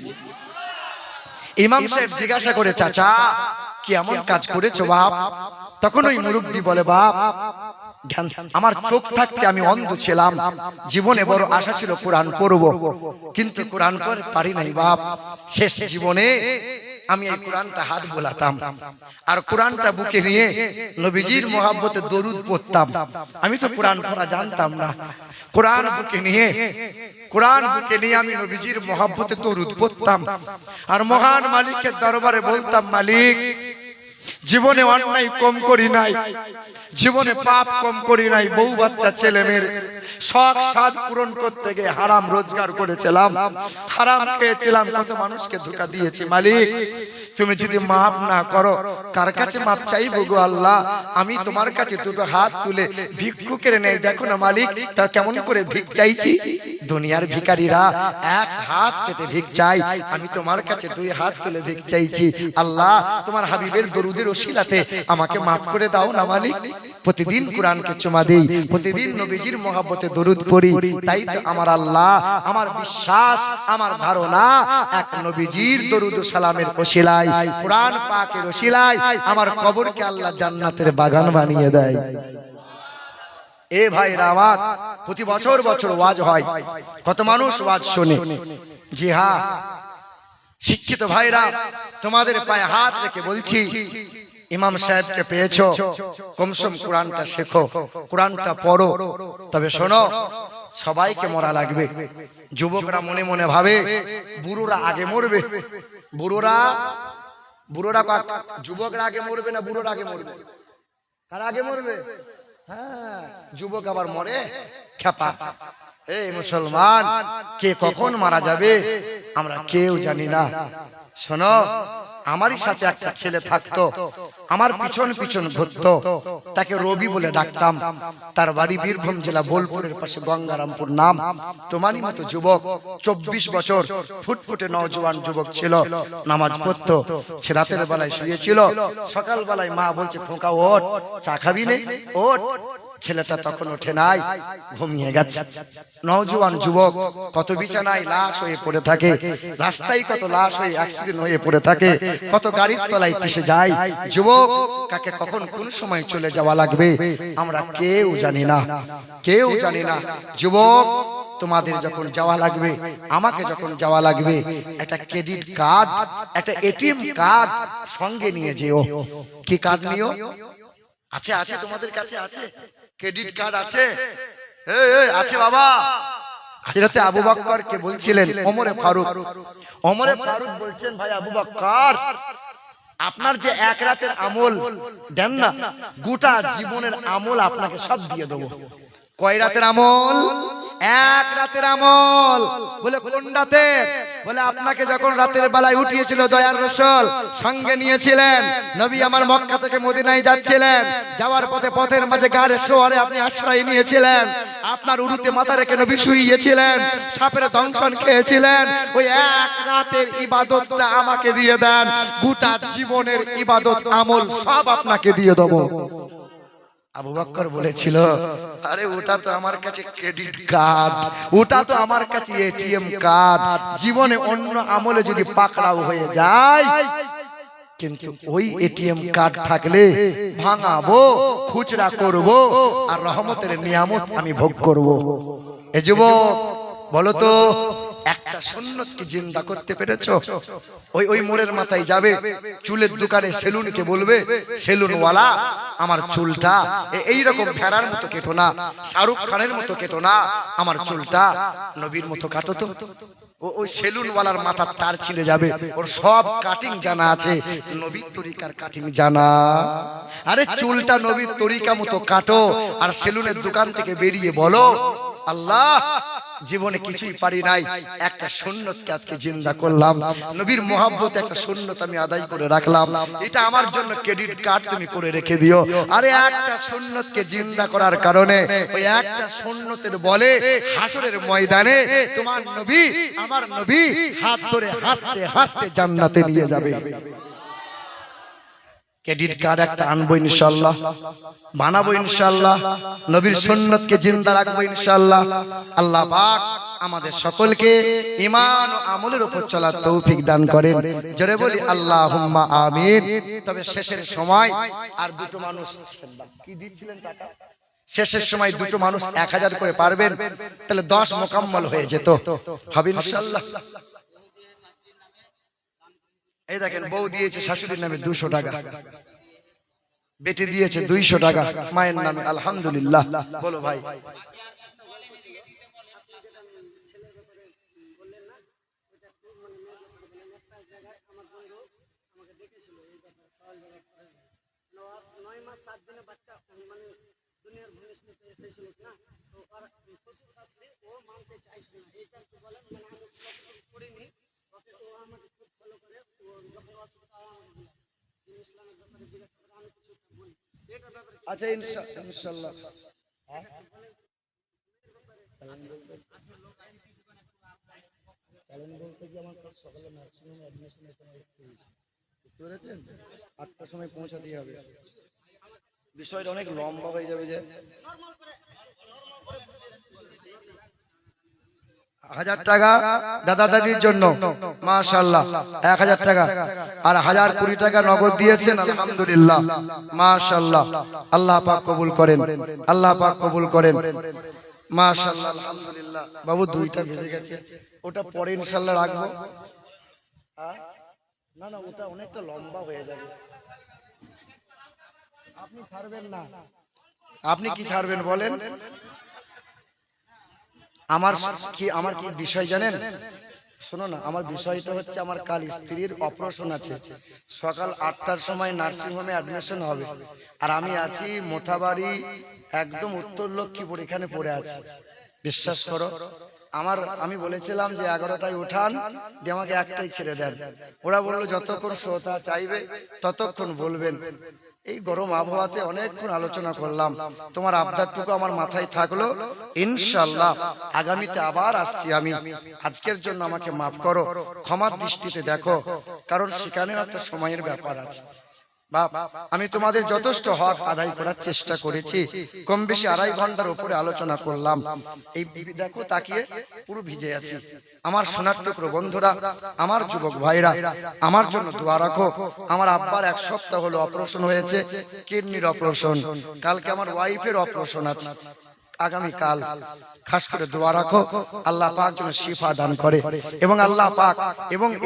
Speaker 1: ইমাম সাহেব জিজ্ঞাসা করে, চাচা কি এমন কাজ করেছো বাপ? তখন ওই মুরব্বী বলে, বাপ আমার চোখ থাকতে আমি অন্ধ ছিলাম, জীবনে বড় আশা ছিল কোরআন পড়বো, কিন্তু কোরআন পড়তে পারি নাই বাপ। শেষ জীবনে আমি এই কোরআনটা হাত বোলাতাম, আর কোরআনটা বুকে নিয়ে নবীজির মহব্বতে দরুদ পড়তাম। আমি তো কোরআন পড়া জানতাম না, কোরআন বুকে নিয়ে আমি নবীজির মহব্বতে দরুদ পড়তাম, আর মহান মালিকের দরবারে বলতাম, মালিক জীবনে অন্যায় কম করি নাই, জীবনে পাপ কম করি নাই, বউ বাচ্চা ছেলে মেয়ের শখ সাধ পূরণ করতে গিয়ে হারাম রোজগার করেছিলাম, হারাম খেয়েছিলাম, কত মানুষকে ধোঁকা দিয়েছি। মালিক তুমি যদি মাফ না করো, কার কাছে মাফ চাইবো গো আল্লাহ? আমি তোমার কাছে দুটো হাত তুলে ভিক্ষুকের নেই, দেখো না মালিক তা কেমন করে ভিক চাইছি। দুনিয়ার ভিখারিরা এক হাত পেতে ভিক চাই, আমি তোমার কাছে 2 হাত তুলে ভিক চাইছি। আল্লাহ তোমার হাবিবের দরুদের ওসিলাতে আমাকে মাফ করে দাও না মালিক। প্রতিদিন কোরআনকে চুমা দেই, প্রতিদিন নবীজির মহব্বতে দরুদ পড়ি, তাই তো আমার আল্লাহ, আমার বিশ্বাস, আমার ধারণা, এক নবীজির দরুদ ও সালামের ওসিলায়, কোরআন পাকের ওসিলায় আমার কবরকে আল্লাহ জান্নাতের বাগান বানিয়ে দেয়। এ ভাইরা আমার, প্রতি বছর বছর ওয়াজ হয়, কত মানুষ ওয়াজ শোনে। জি হ্যাঁ শিক্ষিত ভাইরা, তোমাদের পায়ে হাত রেখে বলছি, ইমাম সাহেবকে পেয়েছো, কমসম কোরআনটা শেখো, কোরআনটা পড়ো। তবে শোনো, সবাইকে মরা লাগবে। যুবকরা মনে মনে ভাবে বুড়োরা আগে মরবে, বুড়োরা যুবকরা আগে মরবে না বুড়োরা আগে মরবে? কারা আগে মরবে? হ্যাঁ, যুবক আবার মরে খেপা। এই মুসলমান, কে কখন মারা যাবে আমরা কেউ জানি না। শোনো, আমারই সাথে একটা ছেলে থাকতো, আমার পিছন পিছন ঘুরতো, তাকে রবি বলে ডাকতাম। তার বাড়ি বীরভূম জেলা বোলপুরের পাশে গঙ্গারামপুর নাম। তোমারই মতো যুবক, 24 বছর, ফুটফুটে নওজোয়ান যুবক ছিল, নামাজ পড়তো, সে রাতের বেলায় শুয়েছিল, সকাল বেলায় মা বলছে, খোকা ওঠ, চা খাবি নে, ওঠ। ছেলেটা তখন ওঠে নাই, ঘুমিয়ে গেছে। নওজোয়ান যুবক, কত বিছানায় লাশ হয়ে পড়ে থাকে, রাস্তায় কত লাশ হয়ে অ্যাক্সিডেন্ট হয়ে পড়ে থাকে, কত গাড়ির তলায় পিষে যায়। যুবক কাকে কখন কোন সময় চলে যাওয়া লাগবে আমরা কেউ জানি না, কেউ জানি না। যুবক তোমাদের যখন যাওয়া লাগবে, আমাকে যখন যাওয়া লাগবে, একটা ক্রেডিট কার্ড, একটা এটিএম কার্ড সঙ্গে নিয়ে যেও। কি কার্ড নিও? আছে তোমাদের কাছে আছে? ক্রেডিট কার্ড আছে? এই আছে বাবা। হযরতে আবু বকর কে বলছিলেন ওমরে ফারুক। ওমরে ফারুক বলছেন, ভাই আবু বকর, আপনার যে এক রাতের আমল দেন না, গোটা জীবনের আমল আপনাকে সব দিয়ে দেবো। কয় রাতের আমল? এক রাতের আমল। বলে কোন রাতে? বলে আপনাকে যখন রাতের বেলায় উঠিয়েছিল দয়ার রাসূল, সঙ্গে নিয়েছিলেন, নবী আমার মক্কা থেকে মদিনায় যাচ্ছিলেন, যাওয়ার পথে পথের মাঝে গাড়ে শোয়ারে আপনি আশ্রয় নিয়েছিলেন, আপনার উরুতে মাথা রেখে নবী শুইয়েছিলেন, সাপের দংশন খেয়েছিলেন। ওই এক রাতের ইবাদতটা আমাকে দিয়ে দেন, গোটা জীবনের ইবাদত আমল সব আপনাকে দিয়ে দেবো। আবু বকর বলেছিল, আরে ওটা তো আমার কাছে ক্রেডিট কার্ড, ওটা তো আমার কাছে এটিএম কার্ড, জীবনে অন্য আমলে যদি পাকড়াও হয়ে যায়, কিন্তু ওই এটিএম কার্ড থাকলে ভাঙাবো, খুচরা করব, আর রহমতের নিয়ামত আমি ভোগ করব। এ যুবক বলো তো, একটা সুন্নতকে জিন্দা করতে পেরেছো? ওই মোড়ের মাথায় যাবে, চুলের দোকানে সেলুনকে বলবে, সেলুনওয়ালা আমার চুলটা এইরকম ফেরার মতো কেটো না, শাহরুখ খানের মতো কেটো না, আমার চুলটা নবীর মতো কাটো তো। ওই সেলুনওয়ালার মাথার তার ছিঁড়ে যাবে, ওর সব কাটিং জানা আছে, নবীর তরিকার কাটিং জানা। আরে চুলটা নবীর তরিকা মতো কাটো, আর সেলুনের দোকান থেকে বেরিয়ে বলো, আল্লাহ জীবনে কিছুই পারি নাই, একটা সুন্নতকে আজকে জিন্দা করলাম, নবীর মহব্বতে একটা সুন্নত আমি আদায় করে রাখলাম, এটা আমার জন্য ক্রেডিট কার্ড তুমি করে রেখে দিও। আরে একটা সুন্নতকে জিন্দা করার কারণে, ওই একটা সুন্নতের বলে হাসরের ময়দানে তোমার নবী আমার নবী হাত ধরে হাসতে হাসতে জান্নাতে নিয়ে যাবে। ক্রেডিট কার্ড একটা আনবো ইনশাআল্লাহ, বানাবো ইনশাআল্লাহ, নবীর সুন্নতকে জিন্দা রাখবো ইনশাআল্লাহ। আল্লাহ পাক আমাদের সকলকে ঈমান ও আমলের উপর চলার তৌফিক দান করেন, জোরে বলি আল্লাহুম্মা আমিন। তবে শেষের সময় আর দুটো মানুষ কি দিচ্ছিলেন টাকা, শেষের সময় দুটো মানুষ 1000 করে পারবেন, তাহলে 10 মোকাম্মল হয়ে যেত, হবে ইনশাআল্লাহ। এই দেখেন, বউ দিয়েছে শাশুড়ির নামে 200 টাকা, বেটি দিয়েছে 200 টাকা মায়ের নামে, আলহামদুলিল্লাহ। বলো ভাই, আচ্ছা ইনশাআল্লাহ। সকালে নার্সিংহোমে অ্যাডমিশন বুঝতে পেরেছেন, 8টার সময় পৌঁছাতে হবে, বিষয়টা অনেক লম্বা হয়ে যাবে। যে 1000 টাকা দাদা দাদির জন্য মাশাআল্লাহ, 1000 টাকা, আর 1020 টাকা নগদ দিয়েছেন, আলহামদুলিল্লাহ মাশাআল্লাহ। আল্লাহ পাক কবুল করেন, আল্লাহ পাক কবুল করেন মাশাআল্লাহ, আলহামদুলিল্লাহ। বাবু 2টা বেজে গেছে, ওটা পরে ইনশাআল্লাহ রাখবো। না না, ওটা অনেকটা লম্বা হয়ে যাবে, আপনি ছাড়বেন না? আপনি কি ছাড়বেন বলেন? আমার কি বিষয় জানেন? শোনো না, আমার বিষয়টা হচ্ছে, আমার কাল স্ত্রীর অপারেশন আছে, সকাল 8টার সময় নার্সিংহোমে অ্যাডমিশন হবে, আর আমি আছি মোথাবাড়ি, একদম উত্তর লক্ষ্মীপুর, এখানে পড়ে আছি। বিশ্বাস করো, আমি বলেছিলাম যে 11টায় উঠান দিয়ে আমাকে 1টায় ছেড়ে দেন, ওরা বললো যতক্ষণ শ্রোতা চাইবে ততক্ষণ বলবেন। এই গরম আবহাওয়াতে অনেকক্ষণ আলোচনা করলাম, তোমার আবদারটুকু আমার মাথায় থাকলো, ইনশাআল্লাহ আগামীতে আবার আসছি আমি। আজকের জন্য আমাকে মাফ করো, ক্ষমার দৃষ্টিতে দেখো, কারণ সেখানেও একটা সময়ের ব্যাপার আছে। বাপ, আমি তোমাদের যথেষ্ট হক আদায় করার চেষ্টা করেছি, কম বেশি 2.5 ঘন্টার উপরে আলোচনা করলাম। এই দেখো তাকিয়ে পুরো ভিজে আছি। আমার সোনার টুকরো বন্ধুরা, আমার যুবক ভাইরা, আমার জন্য দোয়া রাখো। আমার আব্বার 1 সপ্তাহ হলো অপারেশন হয়েছে, কিডনির অপারেশন, কালকে আমার ওয়াইফের অপারেশন আছে, আগামী কাল। খাস করে দোয়া রাখো, আল্লাহ পাক যেন শিফা দান করে, এবং আল্লাহ পাক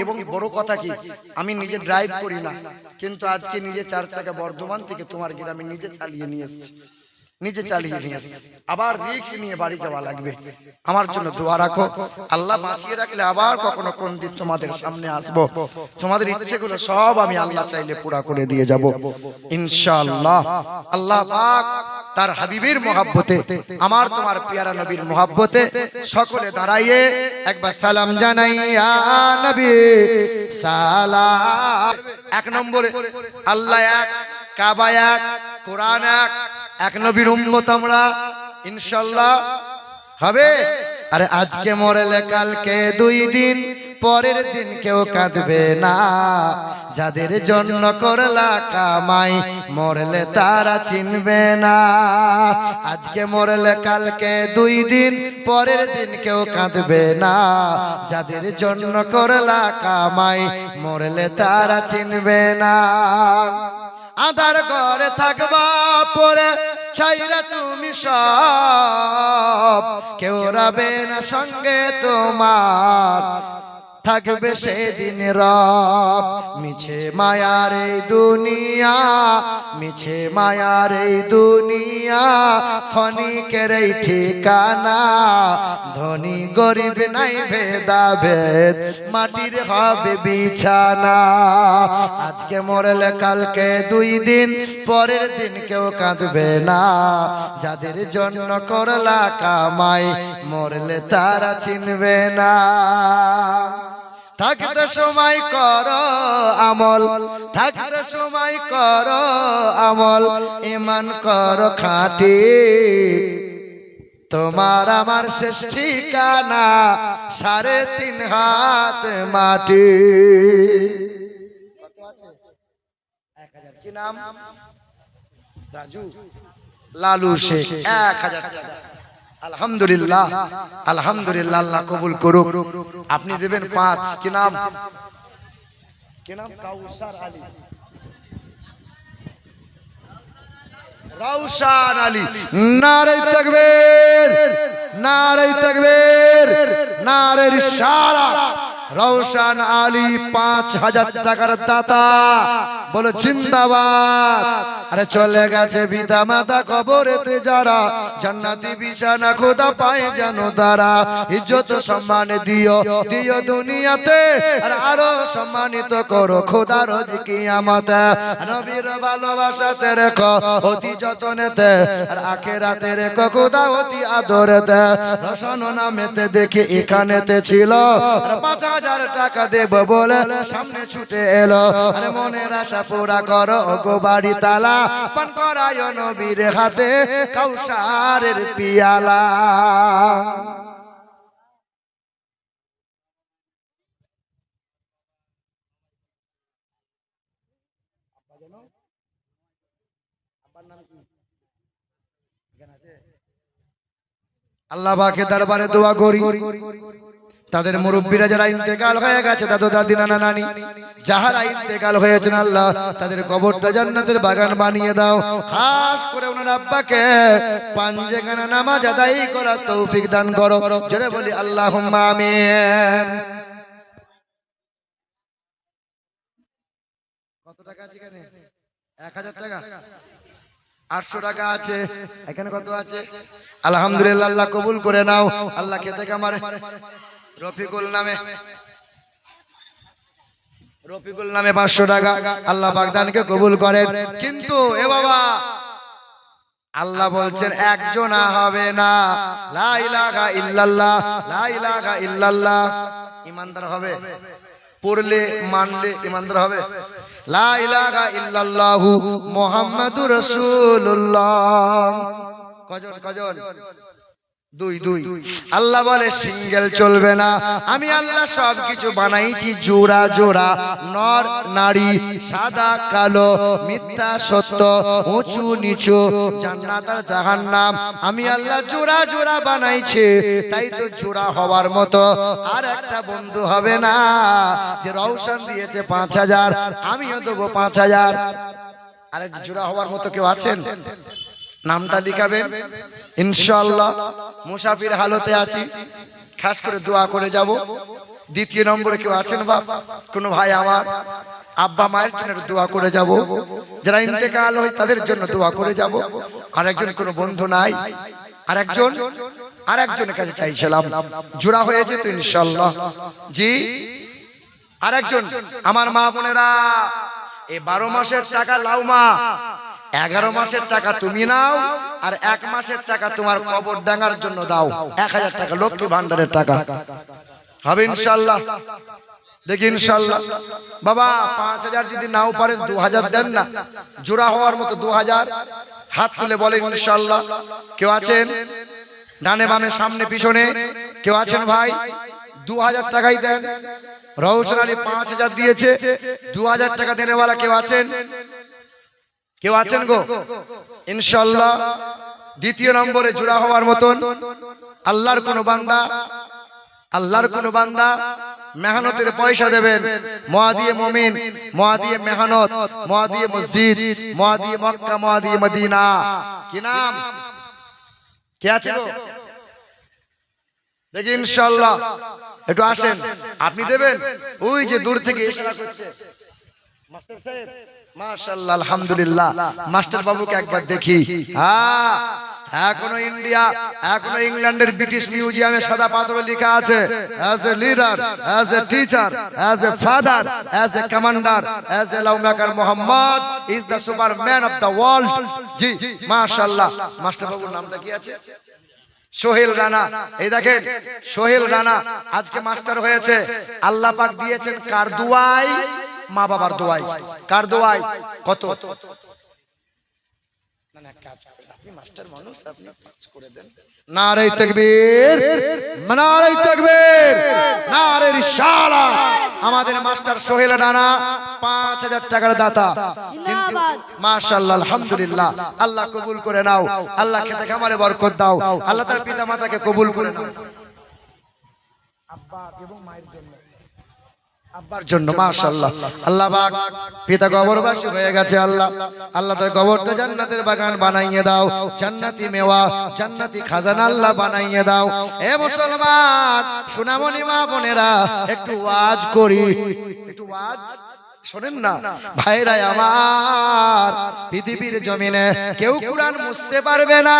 Speaker 1: এবং বড় কথা কি, আমি নিজে ড্রাইভ করি না, কিন্তু আজকে নিজে 4 চাকা বর্ধমান থেকে তোমার গ্রামে নিজে চালিয়ে নিয়ে এসেছি। নিজে চালিয়ে নিয়ে এসছে, আবার রিস্ক নিয়ে বাড়ি যাওয়া লাগবে। আমার জন্য দোয়া রাখো, আল্লাহ বাঁচিয়ে রাখলে আবার কখনো কোন দিন তোমাদের সামনে আসবো। তোমাদের ইচ্ছেগুলো সব আমি আল্লাহ চাইলে পুরা করে দিয়ে যাব ইনশাআল্লাহ। আল্লাহ পাক তার হাবিবের মহব্বতে, আমার তোমার পিয়ারা নবীর মহব্বতে সকলে দাঁড়াইয়ে একবার সালাম জানাই, ইয়া নবী সালাম। এক নম্বরে আল্লাহ এক, কাবা এক, কোরআন এক, এক নবীর উম্মত আমরা ইনশাআল্লাহ হবে। আরে আজকে মরলে কালকে 2 দিন, পরের দিন কেউ কাঁদবে না। যাদের জন্য করলা কামাই, মরলে তারা চিনবে না। আজকে মরলে কালকে 2 দিন, পরের দিন কেউ কাঁদবে না। যাদের জন্য করলা কামাই, মরলে তারা চিনবে না। আধার ঘরে থাকবা পরে ছাইরা তুমি সব, কেউ রবে না সঙ্গে তোমার, থাকবে সেদিন রব। মিছে মায়ার এই দুনিয়া, মিছে মায়ার এই দুনিয়া, ক্ষণিকের এই ঠিকানা। ধনী গরিব নাই ভেদাভেদ, মাটির হবে বিছানা। আজকে মরলে কালকে 2 দিন, পরের দিন কেউ কাঁদবে না। যাদের জন্য করলা কামাই, মরলে তারা চিনবে না। থাকতে সময় করো আমল, থাকতে সময় করো আমল, ঈমান করো খাঁটি। তোমার আমার শেষ ঠিকানা 3.5 হাত মাটি। কি নাম? রাজু লালু শেখ, 1000 টাকা। আলহামদুলিল্লাহ, আলহামদুলিল্লাহ, আল্লাহ কবুল করুক। আপনি দেবেন 5। কি নাম? কি নাম? কাউসার আলী, রাউসান আলী। নারে তাকবীর, নারে তাকবীর, নারে রিসালাত। রওশন আলী 5000 টাকার দাতা, বলো জিন্দাবাদ। আরে চলে গেছে পিতা মাতা কবরেতে যারা, জান্নাতি বিছানা খোদা পায় জানো তারা। ইজ্জত সম্মান দিও, দিও দুনিয়াতে, আর আরো সম্মানিত করো খোদা রোজ কিয়ামতে। নবীর ভালোবাসাতে রেখো অতি যতনেতে, আর আখিরাতে রেখো খোদা অতি আদরেতে। রসন নামেতে দেখি এখানেতে ছিল, আর 5000 টাকা দেব বলে সামনে ছুটে এলো। আরে মনের আশা পুরা করো গো বাড়ি তালা, পান করায় নবীর হাতে কাউসারের পিয়ালা। আল্লাহ পাকের দরবারে দোয়া করি, তাদের মুরব্বীরা যারা ইন্তেকাল হয়ে গেছে, দাদু দাদি নানা নানি যাহারা ইন্তেকাল হয়েছেন, আল্লাহ তাদের কবরটা জান্নাতের বাগান বানিয়ে দাও। খাস করে ওনার আব্বাকে পাঞ্জেখানা নামাজ আদায় করার তৌফিক দান করো। জোরে বলি আল্লাহুম্মা আমিন। কত টাকা আছে এখানে? 1000 টাকা, 800 টাকা আছে এখানে। কত আছে? আলহামদুলিল্লাহ, আল্লাহ কবুল করে নাও। আল্লাহ খেতে আমার রফিকুল নামে, রফিকুল নামে 500 টাকা, আল্লাহ বাগদানকে কবুল করেন। কিন্তু এ বাবা, আল্লাহ বলছেন একজনা হবে না। লা ইলাহা ইল্লাল্লাহ, লা ইলাহা ইল্লাল্লাহ। ইমানদার হবে, পড়লে মানলে ইমানদার হবে। লা ইলাহা ইল্লাল্লাহু মুহাম্মাদুর রাসূলুল্লাহ। কজন? কজন? 2। আল্লাহ বলে সিঙ্গেল চলবে না। আমি আল্লাহ সবকিছু বানাইছি জোড়া জোড়া, নর নারী, সাদা কালো, মিথ্যা সত্য, উঁচু নিচু, জান্নাত আর জাহান্নাম। আমি আল্লাহ জোড়া জোড়া বানাইছি। তাই তো জোড়া হওয়ার মতো আর একটা বন্ধু হবে না। যে রওশন দিয়েছে 5000, আমিও দেবো 5000। আরে জোড়া হওয়ার মতো কেউ আছেন? নামটা লিখাবেন ইনশাআল্লাহ। মুসাফির হালতে আছি, খাস করে দোয়া করে যাব। 2 নম্বরে কেউ আছেন বাপ, কোন ভাই আমার আব্বা মায়ের জন্য দোয়া করে যাব। যারা ইন্তেকাল হয় তাদের জন্য দোয়া করে যাব। আরেকজন কোনো বন্ধু নাই? আরেকজনের কাছে চাইছিলাম, জোড়া হয়েছে তো ইনশাআল্লাহ? জি, আরেকজন আমার মা বোনেরা, এই 12 মাসের টাকা লাও মা, 11 মাসের টাকা তুমি নাও, আর 1 মাসের টাকা তোমার কবর ডাঙ্গার জন্য দাও। 1000 টাকা লক্ষ্মী ভান্ডারের টাকা হবে ইনশাআল্লাহ। দেখি ইনশাআল্লাহ। বাবা 5000 যদি নাও পারেন 2000 দেন না, জোড়া হওয়ার মতো 2000 হাত তুলে বলেন ইনশাআল্লাহ। কেউ আছেন? ডানে বামে সামনে পিছনে কেউ আছেন ভাই? 2000 টাকাই দেন। রওশন আলী 5000 দিয়েছে, 2000 টাকা দেনেওয়ালা কেউ আছেন? কেউ আছেন গো? ইনশাআল্লাহ। দ্বিতীয় নম্বরে জোড়া হওয়ার মতন আল্লাহর কোন বান্দা মেহনতের পয়সা দেবেন, মুআদিয়ে মুমিন, মুআদিয়ে মেহনত, মুআদিয়ে মসজিদ, মুআদিয়ে মক্কা, মুআদিয়ে মদিনা। কি নাম? কে আছে গো? দেখি ইনশাআল্লাহ। একটু আসেন, আপনি দেবেন? ওই যে দূর থেকে ইশারা করছে মাস্টার সাহেব। মাশাআল্লাহ, আলহামদুলিল্লাহ। মাস্টার বাবুকে একবার দেখি। হ্যাঁ, এখনো ইন্ডিয়া, এখনো ইংল্যান্ডের ব্রিটিশ মিউজিয়ামে সাদা পাথরে লেখা আছে, as a leader, as a teacher, as a father, as a commander, as a love maker, Muhammad is the superman of the world. জি মাশাআল্লাহ। মাস্টার বাবুর নামটা কি আছে? সোহেল রানা। এই দেখেন সোহেল রানা আজকে মাস্টার হয়েছে। আল্লাহ পাক দিয়েছেন কার দোয়াই? মা বাবার দোয়াই। কার দোয়াই? কত? আপনি মাস্টার মানুষ, আপনি পাস করে দেন। নারে তাকবীর, নারে তাকবীর, নারে রিসালাত। আমাদের মাস্টার সোহেল রানা 5000 টাকার দাতা। কিন্তু মাশাআল্লাহ, আলহামদুলিল্লাহ। আল্লাহ কবুল করে নাও, আল্লাহ খেতে খামারে বরকত দাও, আল্লাহ তার পিতা মাতাকে কবুল করে নাও। আব্বা এবং মায়ের জন্য, আব্বার জন্য মাশাআল্লাহ। আল্লাহ পাক পিতা কবরবাসী হয়ে গেছে, আল্লাহ তার কবরটা জান্নাতের বাগান বানাইয়ে দাও, জান্নাতি মেওয়া, জান্নাতি খাজানা আল্লাহ বানাইয়ে দাও। এ মুসলমান সোনামণি মা বোনেরা, একটু ওয়াজ করি, একটু ওয়াজ শোনেন না ভাইরা আমার। পৃথিবীর জমিনে কেউ কোরআন মুছতে পারবে না,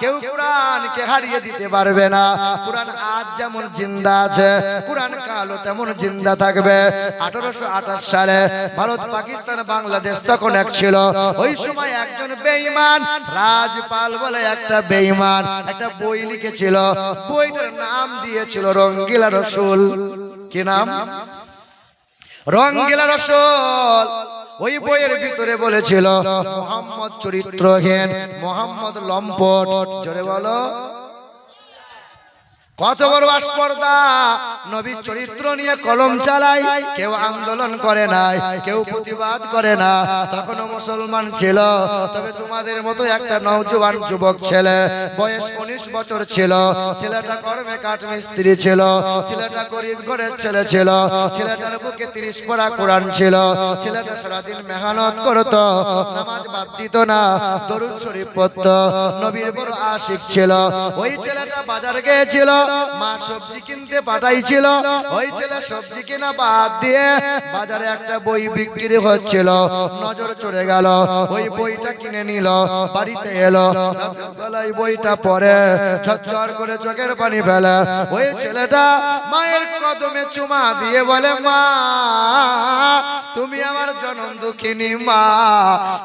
Speaker 1: কেউ কোরআনকে হারিয়ে দিতে পারবে না। কোরআন আজ যেমন জিন্দা আছে, কোরআন কালও তেমন জিন্দা থাকবে। 1828 সালে ভারত, পাকিস্তান, বাংলাদেশ তখন এক ছিল। ওই সময় একজন বেঈমান, রাজপাল বলে একটা বেঈমান, একটা বই লিখেছিল। বইটার নাম দিয়েছিল রঙ্গিলা রসুল। কি নাম? রঙ্গিলা রসুল। ওই বইয়ের ভিতরে বলেছিল মুহাম্মদ চরিত্রহীন, মুহাম্মদ লম্পট। জোরে বলো। কত বড় আস্পর্ধা! নবীর চরিত্র নিয়ে কলম চালায়, কেউ আন্দোলন করে নাই, কেউ প্রতিবাদ করে না। তখনও মুসলমান ছিল। তবে তোমাদের মতো একটা নওজোয়ান যুবক ছেলে, বয়স 19 বছর ছিল। ছেলেটা কর্মে কাঠমিস্ত্রি ছিল, ছেলেটা গরিব ঘরের ছেলে ছিল, ছেলেটার বুকে 30 পারা কোরআন ছিল। ছেলেটা সারাদিন মেহনত করত, নামাজ বাদ দিত না, দরুদ শরীফ পড়ত, নবীর বড় আশিক ছিল। ওই ছেলেটা বাজার গিয়েছিল, মা সবজি কিনতে পাঠাইছিল। ওই ছেলে সবজি কিনা বাদ দিয়ে বাজারে একটা বই বিক্রি হচ্ছিল, নজর চড়ে গেল। ওই বইটা কিনে নিল, বাড়িতে এলো, বেলায় বইটা পড়ে ঝরঝর করে চোখের পানি ফেলে। ওই ছেলেটা মায়ের কদমে চুমা দিয়ে বলে, মা তুমি আমার জনম দুঃখিনী মা,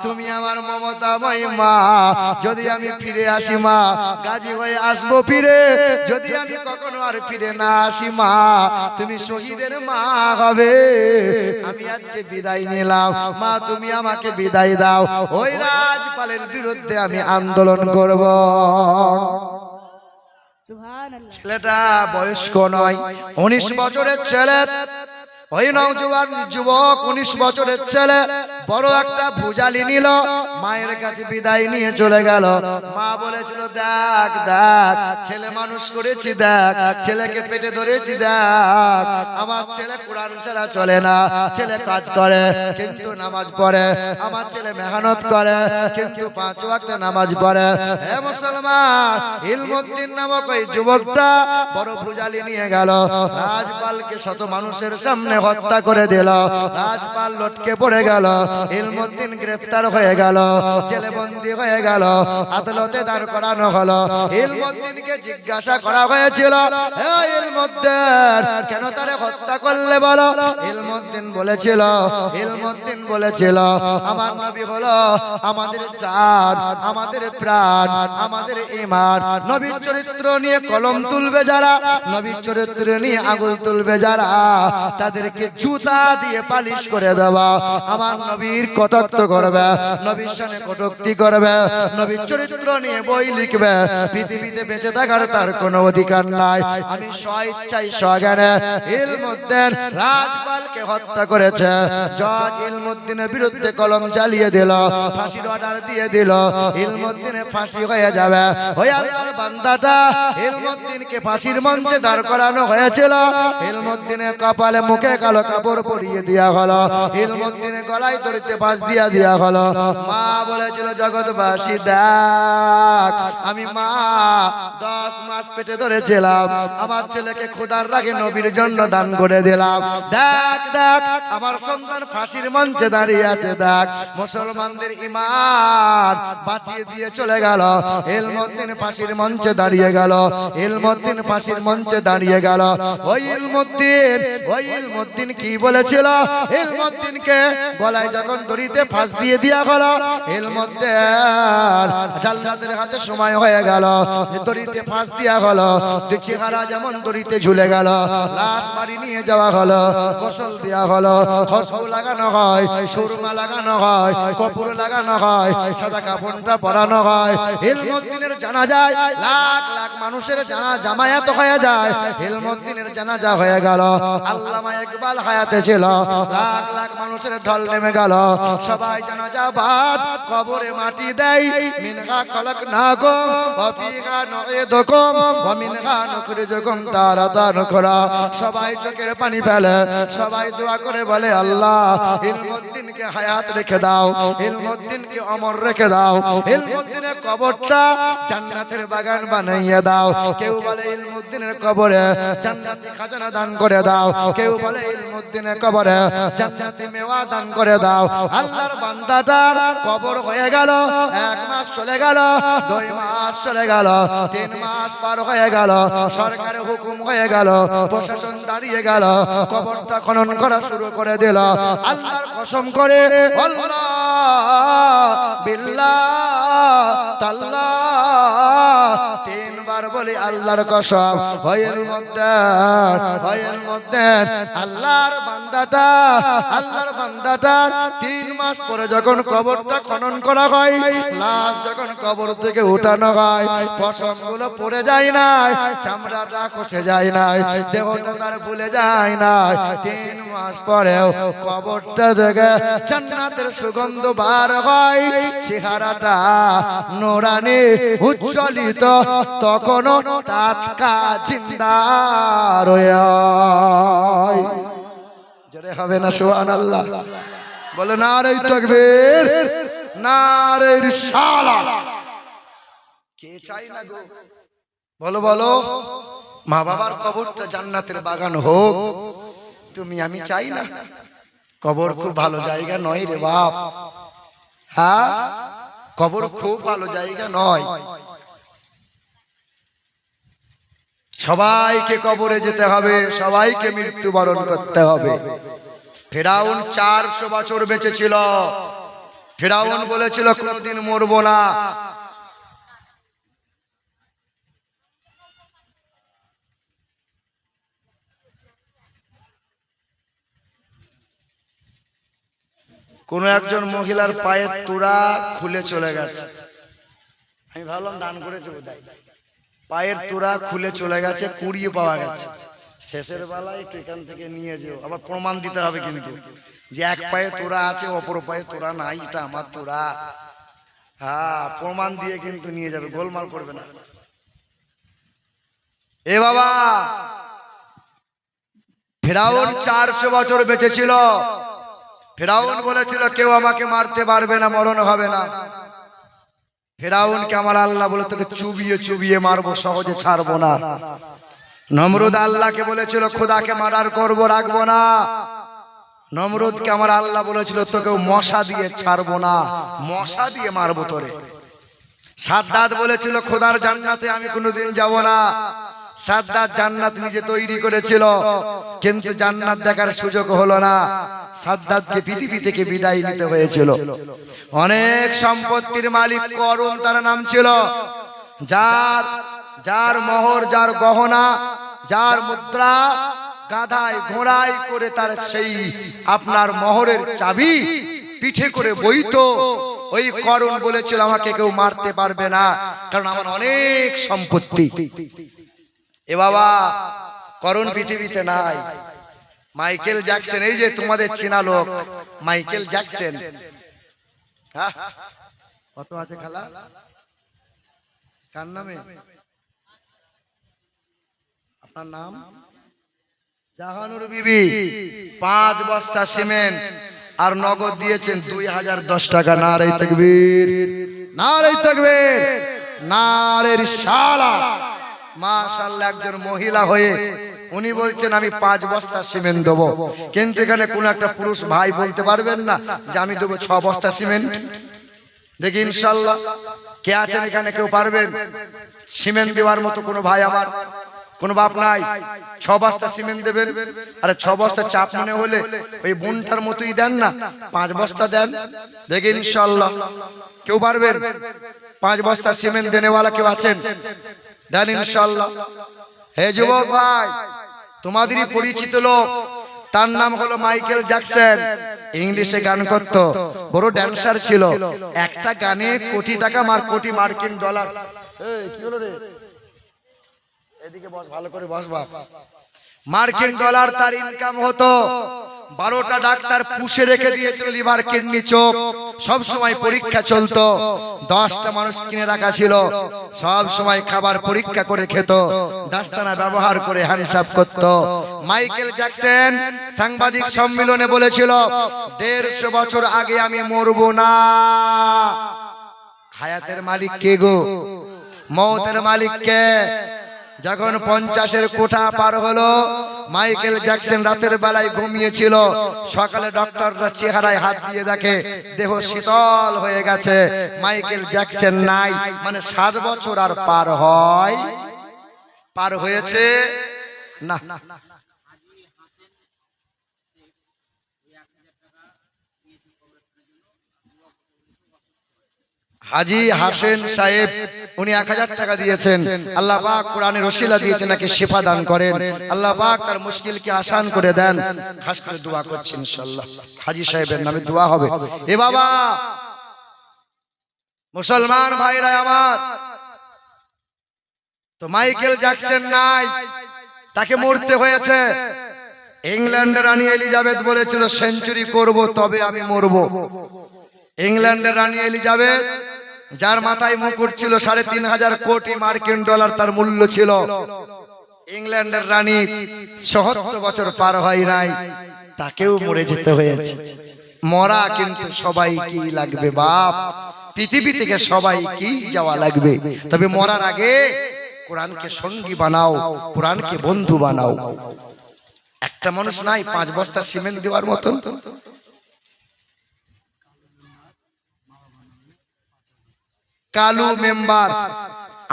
Speaker 1: তুমি আমার মমতাময়ী মা। যদি আমি ফিরে আসি মা, গাজী হয়ে আসবো ফিরে। যদি আমি কখনো আর ফিরে না আসি মা, তুমি শহীদের মা হবে। আমি আজকে বিদায় নিলাম মা, তুমি আমাকে বিদায় দাও। ওই রাজপালের বিরুদ্ধে আমি আন্দোলন করব। ছেলেটা বয়স্ক নয়, 19 বছরের ছেলে। ওই নওজোয়ান যুবক 19 বছরের ছেলে বড় একটা ভুজালি নিল, মায়ের কাছে বিদায় নিয়ে চলে গেল। মা বলেছিল, দেখ দেখ ছেলে মানুষ করেছি, দেখ ছেলেকে পেটে ধরেছি, দেখ আমার ছেলে কোরআন ছাড়া চলে না। ছেলে কাজ করে কিন্তু নামাজ পড়ে, আমার ছেলে মেহনত করে কিন্তু 5 ওয়াক্ত নামাজ পড়ে। হে মুসলমান, ইলমুদ্দিন নামক ওই যুবকটা বড় ভুজালি নিয়ে গেল, রাজপালকে শত মানুষের সামনে হত্যা করে দিল। রাজপাল লটকে পড়ে গেল। ইলমুদ্দিন গ্রেফতার হয়ে গেল, জেলে বন্দী হয়ে গেল, আদালতে দাঁড় করানো হলো। ইলমুদ্দিনকে জিজ্ঞাসা করা হয়েছিল, হে ইলমুদ্দিন, কেন তারে হত্যা করলে বলো? ইলমুদ্দিন বলেছিল আমার নবী হলো আমাদের জান, আমাদের প্রাণ, আমাদের ঈমান। নবীর চরিত্র নিয়ে কলম তুলবে যারা, নবীর চরিত্র নিয়ে আগুন তুলবে যারা, তাদেরকে জুতা দিয়ে পালিশ করে দেওয়া। আমার নবীর কটাক্ষ করবে, নবীর সামনে কটূক্তি করবে, নবীর চরিত্র নিয়ে বই লিখবে, পৃথিবীতে বেঁচে থাকার তার কোনো অধিকার নাই। আমি স্বইচ্ছায় স্বজ্ঞানে ইলমুদ্দিন রাজপালকে হত্যা করেছে। জজ ইলমুদ্দিনের বিরুদ্ধে কলম চালিয়ে দিল, ফাঁসির অর্ডার দিয়ে দিল। ইলমুদ্দিনের ফাঁসি হয়ে যাবে। ওই আল্লাহর বান্দাটা ইলমুদ্দিনকে ফাঁসির মঞ্চে দাঁড় করানো হয়েছিল। ইলমুদ্দিনের কপালে মুখে কালো কাপড় পরিয়ে দেওয়া হলো, ইলমুদ্দিনের গলায় দড়িতে ফাঁস দেওয়া হলো। মা বলেছিল, জগৎবাসী দেখ, আমি মা 10 মাস পেটে ধরেছিলাম, আমার ছেলেকে খোদার রাগে নবীর জন্য দান করে দিলাম। দেখ দেখ, আমার সন্তান ফাঁসির মঞ্চে দাঁড়িয়ে আছে। দেখ, মুসলমানদের ঈমান বাঁচিয়ে দিয়ে চলে গেল। ইলমুদ্দিন ফাঁসির মঞ্চে দাঁড়িয়ে গেল, ইলমুদ্দিন ফাঁসির মঞ্চে দাঁড়িয়ে গেল। ওই ইলমুদ্দিন কি বলেছিল? ইলমুদ্দিনকে গলায় যখন দড়িতে ফাঁস দিয়ে দেওয়া হলো, ইলমুদ্দিন জাল্লাদের হাতে সময় হয়ে গেল, দড়িতে ফাঁস দেওয়া হলো, চেহারা যেমন দড়িতে ঝুলে গেল। লাশ বাড়ি নিয়ে যাওয়া হলো, গোসল দেওয়া হলো, খুশবু লাগানো হয়, সুরমা লাগানো হয়, কপুর লাগানো হয়, সাদা কাফনটা পরানো হয়। ইলমুদ্দিনের জানাজায় লাখ লাখ মানুষের জামায়াত হয়ে যায়। ইলমুদ্দিনের জানাজা হয়ে গেল। আল্লামা ইকবাল হায়াতে ছিল, লাখ লাখ মানুষের ঢল নেমে গেল। সবাই জানাজা বাদ কবরে মাটি দেয়। মিনহা খলাকনাকুম ওয়া ফিহা নুঈদুকুম ওয়া মিনহা নুখরিজুকুম তারাতান উখরা। সবাই চোখের পানি ফেলে, সবাই দোয়া করে বলে, আল্লাহ ইলমুদ্দিনকে হায়াত রেখে দাও, ইলমুদ্দিনকে অমর রেখে দাও, ইলমুদ্দিনের কবরটা জান্নাতের বাগান বানাইয়ে দাও। কেউ বলে ইলমুদ্দিনের কবরে জান্নাতি খাজানা দান করে দাও, কেউ বলে ইলমুদ্দিনের কবরে জান্নাতি মেওয়া দান করে দাও। আল্লাহর বান্দাটার কবর হয়ে গেল, 1 মাস চলে গেল, 2 মাস চলে গেল, 3 মাস পার হয়ে গেল, সরকারের হুকুম হয়ে গেল, প্রশাসন দাঁড়িয়ে গেল, কবরটা খনন করা শুরু করে দিল। আল্লাহর কসম করে, আল্লাহ বিল্লাহ তাল্লাহ 3 বার বলি আল্লাহর কসম, হয়ের মধ্যে আল্লাহর বান্দাটার 3 মাস পরে যখন কবরটা খনন করা হয়, লাশ যখন কবর থেকে উঠানো হয়, পশমগুলো পড়ে যায় না, চামড়াটা খসে যায় না, দেহটা তার ভুলে যায় না। 3 মাস পরেও কবরটা থেকে জান্নাতের সুগন্ধ বার হয়, চেহারাটা নূরানি উজ্জ্বলিত, তখনও টাটকা জিন্দা রয়। জোরে হবে না সুবহানাল্লাহ? বলে নারে তাকবীর, নারে রিসালাত। কে চাই না গো? বলো বলো। মা বাবার কবরটা জান্নাতের বাগান হোক, তুমি আমি চাই না? কবর খুব ভালো জায়গা নয় রে বাপ। হ্যাঁ, কবর খুব ভালো জায়গা নয়। সবাইকে কবরে যেতে হবে, সবাইকে মৃত্যুবরণ করতে হবে। ফেরাউন 400 বছর বেঁচে ছিল। ফেরাউন বলেছিল কোনদিন মরবো না। কোন একজন মহিলার পায়ের তোড়া খুলে চলে গেছে। আমি ভাবলাম দান করেছে বোধহয়। পায়ের তোড়া খুলে চলে গেছে, কুড়িয়ে পাওয়া গেছে। শেষের বেলায় একটু এখান থেকে নিয়ে যেও, আবার প্রমাণ দিতে হবে কিন্তু যে এক পায়ে তোড়া আছে, অপর পায়ে তোড়া নাই, এটা আমার তোড়া। হ্যাঁ, প্রমাণ দিয়ে কিন্তু নিয়ে যাবে, গোলমাল করবে না। এ বাবা, ফেরাউন 400 বছর বেঁচে ছিল। ফেরাউন বলেছিল কেউ আমাকে মারতে পারবে না, মরণ হবে না। ফেরাউনকে আমার আল্লাহ বলে তোকে চুবিয়ে চুবিয়ে মারবো, সহজে ছাড়বো না। নমরুদ আল্লাহকে বলেছিল খোদাকে মার্ডার করবো, রাখবো না। নমরুদকে আমার আল্লাহ বলেছিল তোকে মশা দিয়ে ছাড়বো না, মশা দিয়ে মারবো তোরে। সাদ্দাত বলেছিল খোদার জান্নাতে আমি কোনোদিন যাব না। সাদ্দাত জান্নাত নিজে তৈরি করেছিল, কিন্তু জান্নাত দেখার সুযোগ হলো না। সাদ্দাতকে পৃথিবী থেকে বিদায় নিতে হয়েছিল। অনেক সম্পত্তির মালিক করুন তার নাম ছিল, যার যার মোহর, যার গহনা, যার মুদ্রা গাধায় ঘোড়ায় করে তার সেই আপনার মোহরের চাবি পিঠে করে বইতো। ওই করুন বলেছিল আমাকে কেউ মারতে পারবে না, কারণ আমার অনেক সম্পত্তি। এ বাবা, করুন পৃথিবীতে নাই। মাইকেল জ্যাকসন, এই যে তোমাদের চেনা লোক মাইকেল জ্যাকসন, হ্যাঁ কত আছে খালা, কার নামে? আপনার নাম? জাহানুর বিবি 5 বস্তা সিমেন্ট আর নগদ দিয়েছেন 2010 টাকা। নারে তাকবীর, নারে তাকবীর, নারে রিসালাত। মাশাআল্লাহ, একজন মহিলা হয়ে উনি বলছেন আমি 5 বস্তা সিমেন্ট দেবো, কিন্তু এখানে কোন একটা পুরুষ ভাই বলতে পারবেন না যে আমি দেবো 6 বস্তা সিমেন্ট? দেখি ইনশাআল্লাহ কে আছেন এখানে, কেউ পারবেন সিমেন্ট দেওয়ার মতো? কোনো ভাই আমার, কোন বাপ নাই 6 বস্তা সিমেন্ট দেবেন? আরে 6 বস্তা চাপ মনে হলে ওই বোনটার মতোই দেন না, 5 বস্তা দেন। দেখি ইনশাআল্লাহ কেউ পারবেন 5 বস্তা সিমেন্ট দেনেওয়ালা কেউ আছেন? দেন ইনশাআল্লাহ। হে যুবক ভাই, তোমাদেরই পরিচিত লোক, তার নাম হলো মাইকেল জ্যাকসন। ইংলিশে গান করত, বড় ড্যান্সার ছিল। একটা গানে কোটি টাকা কোটি মার্কিন ডলার। এই কি হলো রে, এদিকে বস, ভালো করে বস বাপ। মার্কিন ডলার তার ইনকাম হতো। 12টা ডাক্তার পুষে রেখে দিয়েছিল, লিভার কিডনি চোখ, সব সময় পরীক্ষা চলতো। 10টা মানুষ কিনে রাখা ছিল, সব সময় খাবার পরীক্ষা করে খেত, দাস্তানা ব্যবহার করে হ্যান্ডসাপ করত। মাইকেল জ্যাকসন সাংবাদিক সম্মেলনে বলেছিল 150 বছর আগে আমি মরবো না। হায়াতের মালিক কে গো? মওতের মালিক কে? যখন 50-এর কোঠা পার হলো, মাইকেল জ্যাকসন রাতের বেলায় ঘুমিয়েছিল। সকালে ডক্টররা চেহারায় হাত দিয়ে দেখে দেহ শীতল হয়ে গেছে, মাইকেল জ্যাকসন নাই। মানে 7 বছর আর পার হয়েছে না। হাজী হাসেন সাহেব উনি 1000 টাকা দিয়েছেন। আল্লাহ পাক কোরআনের ওসিলা দিয়ে তাকে শিফা দান করেন। আল্লাহ পাক তার মুশকিলকে আসান করে দেন। খাস করে দোয়া করছি ইনশাআল্লাহ, হাজী সাহেবের নামে দোয়া হবে। এ বাবা, মুসলমান ভাইরা আমার, তো মাইকেল জ্যাকসন নাই, তাকে মরতে হয়েছে। ইংল্যান্ডের রানী এলিজাবেথ বলেছিল সেঞ্চুরি করব তবে আমি মরব। ইংল্যান্ডের রানী এলিজাবেথ, যার মাথায় মুকুট ছিল 3.5 কোটি মার্কিন ডলার তার মূল্য ছিল। ইংল্যান্ডের রানী ৭০ বছর পার হয় নাই, তাকেও মরে যেতে হয়েছে। মরা কিন্তু সবাই কি লাগবে বাপ, পৃথিবী থেকে সবাই কি যাওয়া লাগবে। তবে মরার আগে কোরআনকে সঙ্গী বানাও, কোরআনকে বন্ধু বানাও। একটা মানুষ নাই 5 বস্তা সিমেন্ট দেওয়ার মতন। কালু মেম্বার,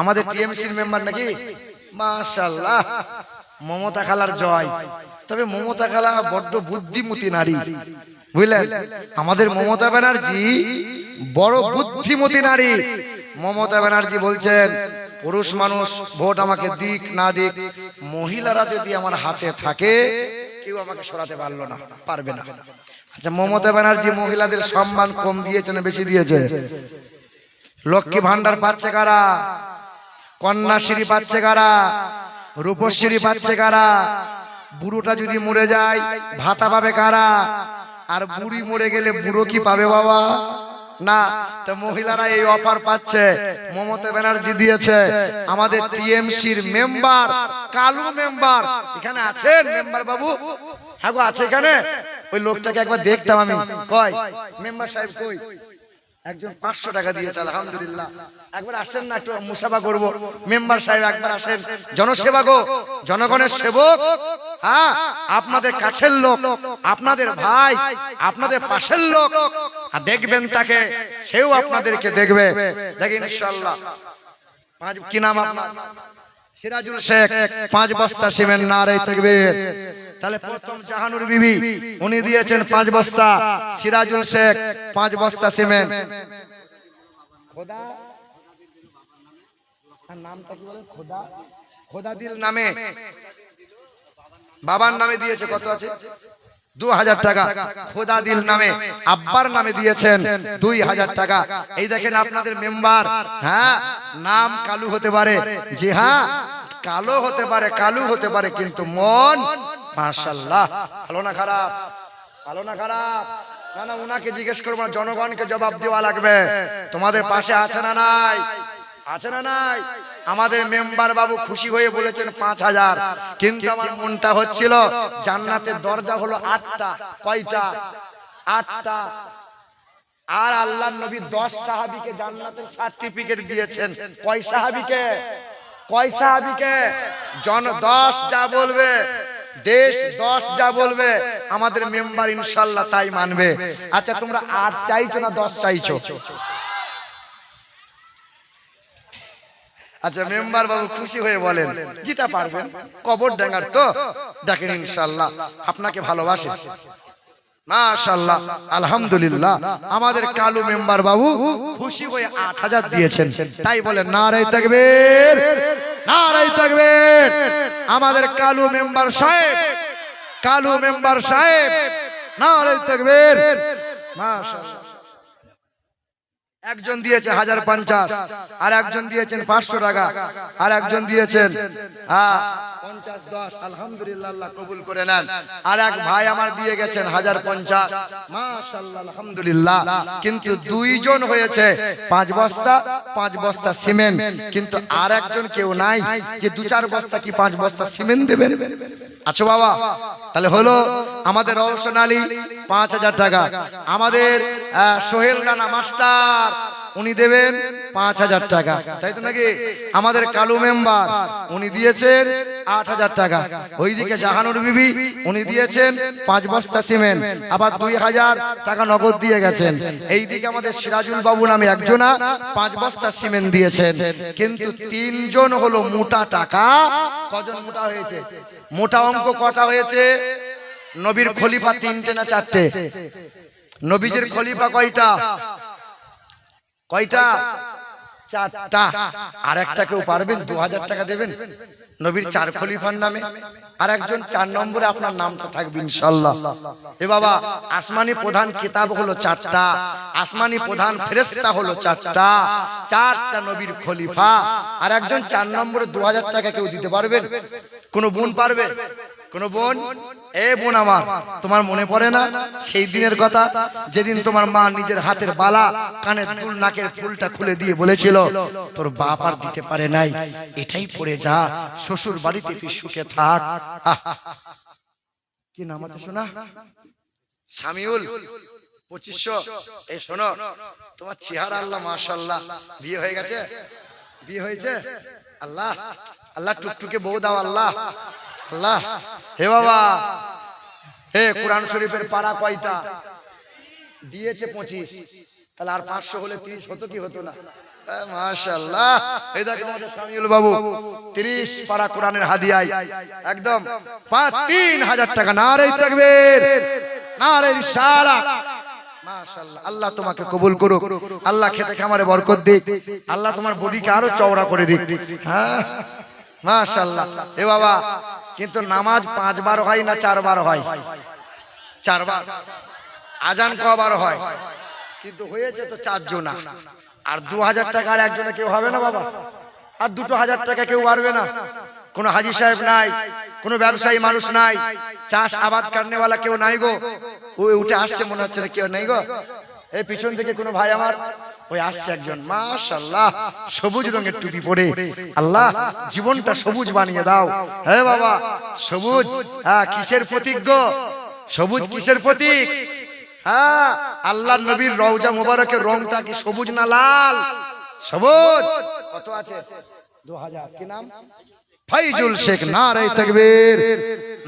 Speaker 1: আমাদের টিএমসির মেম্বার নাকি? মাশাআল্লাহ, মমতা খালার জয়। তবে মমতা খালা বড্ড বুদ্ধিমতী নারী, বুঝলেন? আমাদের মমতা ব্যানার্জি বড় বুদ্ধিমতী নারী। মমতা ব্যানার্জি বলছেন পুরুষ মানুষ ভোট আমাকে দিক না দিক, মহিলারা যদি আমার হাতে থাকে কেউ আমাকে সরাতে পারবে না। আচ্ছা, মমতা ব্যানার্জি মহিলাদের সম্মান কম দিয়েছে না বেশি দিয়েছে? লক্ষ্মী ভান্ডার পাচ্ছে কারা? কন্যাশ্রী পাচ্ছে কারা? রূপশ্রী পাচ্ছে কারা? বুড়োটা যদি মরে যায় ভাতা পাবে কারা? আর বুড়ি মরে গেলে বুড়ো কি পাবে বাবা? না। তো মহিলারা এই অফার পাচ্ছে, মমতা ব্যানার্জি দিয়েছে। আমাদের টিএমসির মেম্বার, কালু মেম্বার, এখানে আছেন মেম্বার বাবু? হ্যাঁ গো, আছে এখানে। ওই লোকটাকে একবার দেখতাম আমি। কই মেম্বার সাহেব কই? একজন 500 টাকা দিয়েছে আলহামদুলিল্লাহ। একবার আসেন না, একটু মুসাফা করব। মেম্বার সাহেব একবার আসেন, জনসেবা গো, জনগণের সেবক। হ্যাঁ, আপনাদের কাছের লোক, আপনাদের ভাই, আপনাদের পাশের লোক, আর দেখবেন তাকে, সেও আপনাদেরকে দেখবে। দেখেন ইনশাআল্লাহ। কি নাম আপনার? সিরাজুল শেখ, 5 বস্তা সিমেন্ট। নারে তাকবীর। তাহলে প্রথম জাহানুর বিবি উনি দিয়েছেন 5 বস্তা, সিরাজুল শেখ 5 বস্তা সিমেন্ট। খোদা, তার নামটা কি বলেন? খোদা, খোদাদিল নামে, বাবার নামে দিয়েছে। কত আছে? 2000 টাকা। খোদাদিল নামে আব্বার নামে দিয়েছেন 2000 টাকা। এই দেখেন আপনাদের মেম্বার। হ্যাঁ, নাম কালু হতে পারে, জি হ্যাঁ, কালো হতে পারে, কালু হতে পারে, কিন্তু মন মাশাআল্লাহ। ভালো না খারাপ? ভালো না খারাপ? না না, উনাকে জিজ্ঞেস করবো না, জনগণকে জবাব দেওয়া লাগবে। তোমাদের পাশে আছে না নাই? আছে না নাই? আমাদের মেম্বার বাবু খুশি হয়ে বলেছেন 5000, কিন্তু আমার মনটা হচ্ছিল জান্নাতের দরজা হলো 8টা। কয়টা? 8টা। আর আল্লাহর নবী 10 সাহাবীকে জান্নাতের সার্টিফিকেট দিয়েছেন। কয় সাহাবীকে? কয় সাহাবীকে? 10 যা বলবে, দেশ 10 যা বলবে, আমাদের মেম্বার ইনশাআল্লাহ তাই মানবে। আচ্ছা, তোমরা 8 চাইছো না 10 চাইছো? আচ্ছা, মেম্বার বাবু খুশি হয়ে বলেন যেটা পারবেন। কবর ডাঙ্গার তো, দেখেন ইনশাআল্লাহ আপনাকে ভালোবাসে। মাশাআল্লাহ, আলহামদুলিল্লাহ। আমাদের কালু মেম্বার বাবু খুশি হয়ে 8000 দিয়েছেন। তাই বলেন নারে তাকবীর, নারে তাকবীর। আমাদের কালু মেম্বার সাহেব, কালু মেম্বার সাহেব, নারে তাকবীর। মাশাআল্লাহ। একজন দিয়েছে 1050, আর একজন দিয়েছেন 500 টাকা, আর একজন দিয়েছেন 50 10। আলহামদুলিল্লাহ, আল্লাহ কবুল করে নেন। আর এক ভাই আমার দিয়ে গেছেন 1050। মাশাআল্লাহ, আলহামদুলিল্লাহ। কিন্তু দুইজন হয়েছে 5 বস্তা, 5 বস্তা সিমেন্ট। কিন্তু আর একজন কেউ নাই যে 2-4 বস্তা কি 5 বস্তা সিমেন্ট দেবেন? আচ্ছা বাবা, তাহলে হলো আমাদের রওশন আলী 5000 টাকা। আমাদের সোহেল রানা মাস্টার উনি দেবেন 5000 টাকা, তাই তো নাকি? আমাদের কালু মেম্বার উনি দিয়েছেন 8000 টাকা। ওইদিকে জাহানুর বিবি উনি দিয়েছেন 5 বস্তা সিমেন্ট, আবার 2000 টাকা নগদ দিয়ে গেছেন। এইদিকে আমাদের সিরাজুল বাবু নামে একজনা 5 বস্তা সিমেন্ট দিয়েছেন। কিন্তু 3 জন হলো মোটা টাকা। কজন মোটা হয়েছে? মোটা অঙ্ক কটা হয়েছে? নবীর খলিফা 3টে না 4টে? নবীজির খলিফা কয়টা? কয়টা? 4টা। আর একটা কেউ পারবেন 2000 টাকা দেবেন নবীর 4 খলিফার নামে? আর একজন 4 নম্বরে আপনার নামটা থাকবে ইনশাআল্লাহ। এ বাবা, আসমানি প্রধান কিতাব হলো 4টা, আসমানি প্রধান ফেরেশতা হলো 4টা, 4টা নবীর খলিফা। আর একজন 4 নম্বরে 2000 টাকা কেউ দিতে পারবেন? কোন বোন পারবে? কোন বোন? এ বোন আমার, তোমার মনে পড়ে না সেই দিনের কথা, যেদিন তোমার মা নিজের হাতের বালা, কানের দুল, নাকের ফুলটা খুলে দিয়ে বলেছিল তোর বাপ আর দিতে পারে নাই, এটাই পড়ে যা, শ্বশুর বাড়িতে তুই সুখে থাক। কি নাম আছে শোনা? সামিউল 2500। এই শোনো, তোমার চেহারা আল্লাহ মাশাআল্লাহ। বিয়ে হয়ে গেছে? বিয়ে হয়েছে? আল্লাহ, আল্লাহ টুকটুকে বউ দাও আল্লাহ, আল্লাহ। হে বাবা, হে কোরআন শরীফের পারা কয়টা দিয়েছে? 25। তাহলে আর 500 হলে 30 হতো কি হতো না? মাশাআল্লাহ। এই দেখেন আমাদের সামিউল বাবু 30 পারা কোরআনের হাদিয়ায় একদম 3000 টাকা। নারে তাকবীর, নারে রিসালাত। মাশাআল্লাহ, আল্লাহ তোমাকে কবুল করুক, আল্লাহ খেতে খামারে বরকত দিক, আল্লাহ তোমার বডিকে আরো চওড়া করে দিক। হ্যাঁ মাশাআল্লাহ। এ বাবা, কিন্তু নামাজ 5 বার হয় না 4 বার হয়? 4 বার। আজান কবার হয়? কিন্তু হয়েছে তো 4 জনা। আর 2000 টাকা আর একজনে কেউ হবে না বাবা? আর 2000 টাকা কেউ পারবে না? কোন হাজি সাহেব নাই, কোন ব্যবসায়ী মানুষ নাই, চাষ আবাদ করনেওয়ালা কেউ নাই গো? ওই উঠে আসছে মনে হচ্ছে না কেউ নাই গো? এই পিছন থেকে কোন ভাই আমার ওই আসছে একজন, মাশাআল্লাহ, সবুজ রঙের টুপি পরে। আল্লাহ জীবনটা সবুজ বানিয়ে দাও। হে বাবা, সবুজ কিসের প্রতীক গো? সবুজ কিসের প্রতীক? আল্লাহর নবীর রওজা মোবারকের রংটা কি সবুজ না লাল? সবুজ। কত আছে? 2000। কি নাম? ফাইজুল শেখ। নারে তাকবীর,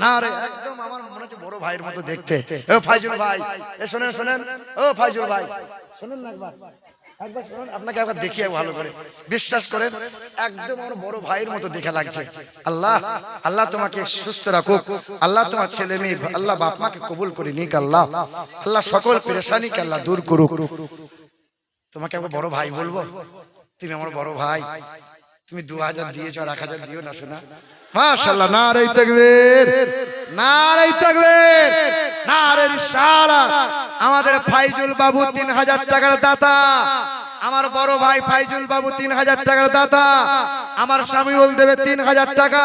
Speaker 1: নারে। একদম আমার মনে হচ্ছে বড় ভাইয়ের মতো দেখতে। ও ফাইজুল ভাই, এ শুনেন শুনেন, ও ফাইজুল ভাই শুনেন না একবার, একবার শুনুন, আপনাকে একবার দেখিয়ে ভালো করে বিশ্বাস করেন, একদম আমার বড় ভাইয়ের মতো দেখে লাগছে। আল্লাহ, আল্লাহ তোমাকে সুস্থ রাখুক, আল্লাহ তোমার ছেলে মেয়ে, আল্লাহ বাপ মাকে কবুল করে নিক, আল্লাহ, আল্লাহ সকল পেরেশানিকে আল্লাহ দূর করুক। তোমাকে একবার বড় ভাই বলবো, তুমি আমার বড় ভাই, তুমি 2000 দিয়েছো আর 1000 দিও না শোনা। মাশাআল্লাহ, নারে তাকবীর, নারে তাকবীর, নারে রিসালাত। আমাদের ফাইজুল বাবু 3000 টাকার দাতা, আমার বড় ভাই ফাইজুল বাবু 3000 টাকার দাতা, আমার শামিউল দেবে 3000 টাকা,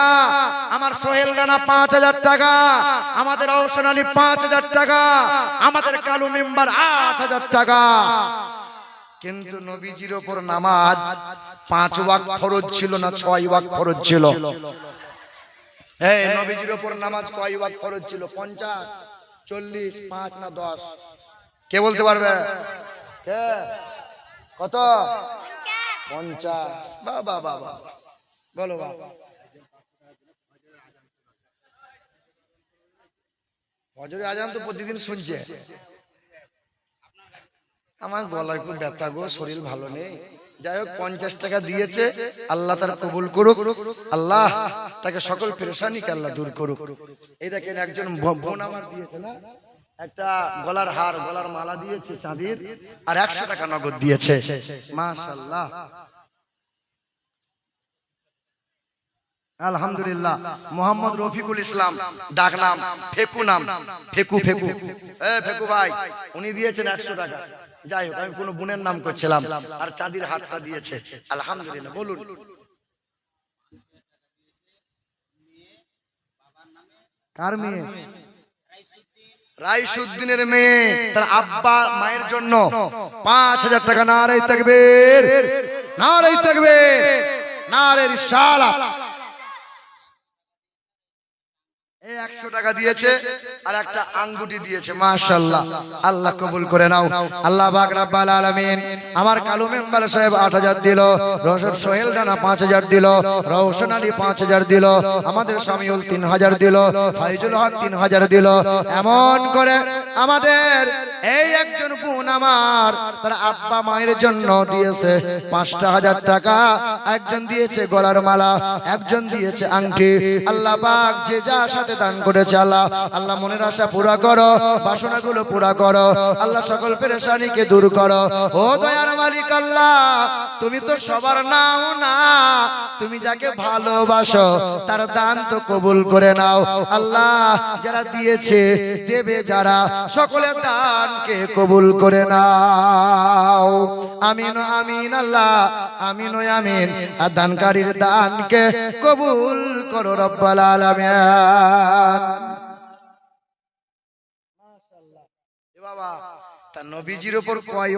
Speaker 1: আমার সোহেল রানা 5000 টাকা, আমাদের রওশন আলী 5000 টাকা, আমাদের কালু মেম্বার 8000 টাকা। কিন্তু নবীজির উপর নামাজ 5 ওয়াক্ত ফরজ ছিল না 6 ওয়াক্ত ফরজ ছিল? এই নবীজির উপর নামাজ কয় ওয়াক্ত ফরজ ছিল? 50, 40, 5 না 10? কে বলতে পারবে? কে? কত? 50। বাবা বাবা, বলো বাবা। ফজরের আজান তো প্রতিদিন শুনছে। আমার গলায় খুব ব্যথা গো, শরীর ভালো নেই। যাই হোক 50 টাকা দিয়েছে, আল্লাহ তার কবুল করুক, আল্লাহ তাকে সকল পেরেশানিকে আল্লাহ দূর করুক। এই দেখেন একজন বোন আমার দিয়েছে না, একটা গলার হার, গলার মালা দিয়েছে চাঁদির, আর 100 টাকা নগদ দিয়েছে। মাশাআল্লাহ, আলহামদুলিল্লাহ। মোহাম্মদ রফিকুল ইসলাম, ডাক নাম ফেকু, নাম ফেকু। ফেকু, ফেকু ভাই, উনি দিয়েছেন 100 টাকা। যাই হোক, আমি কোন বোনের নাম করছিলাম, আর চাঁদির হাতটা দিয়েছে, আলহামদুলিল্লাহ। বলুন, কার মেয়ে? রাইসুদ্দিনের মেয়ে, তার আব্বা মায়ের জন্য 5000 টাকা। নারে তাকবীর, নারে তাকবীর, নারে রিসালাত। 100 টাকা দিয়েছে আর একটা আঙ্গুটি দিয়েছে। মাশাআল্লাহ, আল্লাহ কবুল করে নাও। আল্লাহ পাক রব্বুল আলামিন আমার কালু মেম্বার সাহেব 8000 দিল, রওশন সোহেল রানা 5000 দিল, রওশন আলী 5000 দিল, আমাদের শামিউল 3000 দিল, ফাইজুল হক 3000 দিল। এমন করে আমাদের এই একজন বোন আমার তার আব্বা মায়ের জন্য দিয়েছে 5000 টাকা, একজন দিয়েছে গলার মালা, একজন দিয়েছে আংটি। আল্লাহ পাক যে যা সাথে দান করেছে, আল্লাহ, আল্লাহ মনের আশা পুরা করো, বাসনাগুলো পুরা করো, আল্লাহ সকল পেরেশানিকে দূর করো। ও দয়ার মালিক আল্লাহ, তুমি তো সবার নাও না, তুমি যাকে ভালোবাসো তার দান তো কবুল করে নাও। আল্লাহ যারা দিয়েছে, দেবে যারা, সকলের দানকে কবুল করে নাও। আমিন আমিন আল্লাহ, আমিন ও আমিন। আর দানকারীর দানকে কবুল করো রব্বুল আলামিন। মাশাআল্লাহ। এ বাবা, তা নবীজির উপর কয়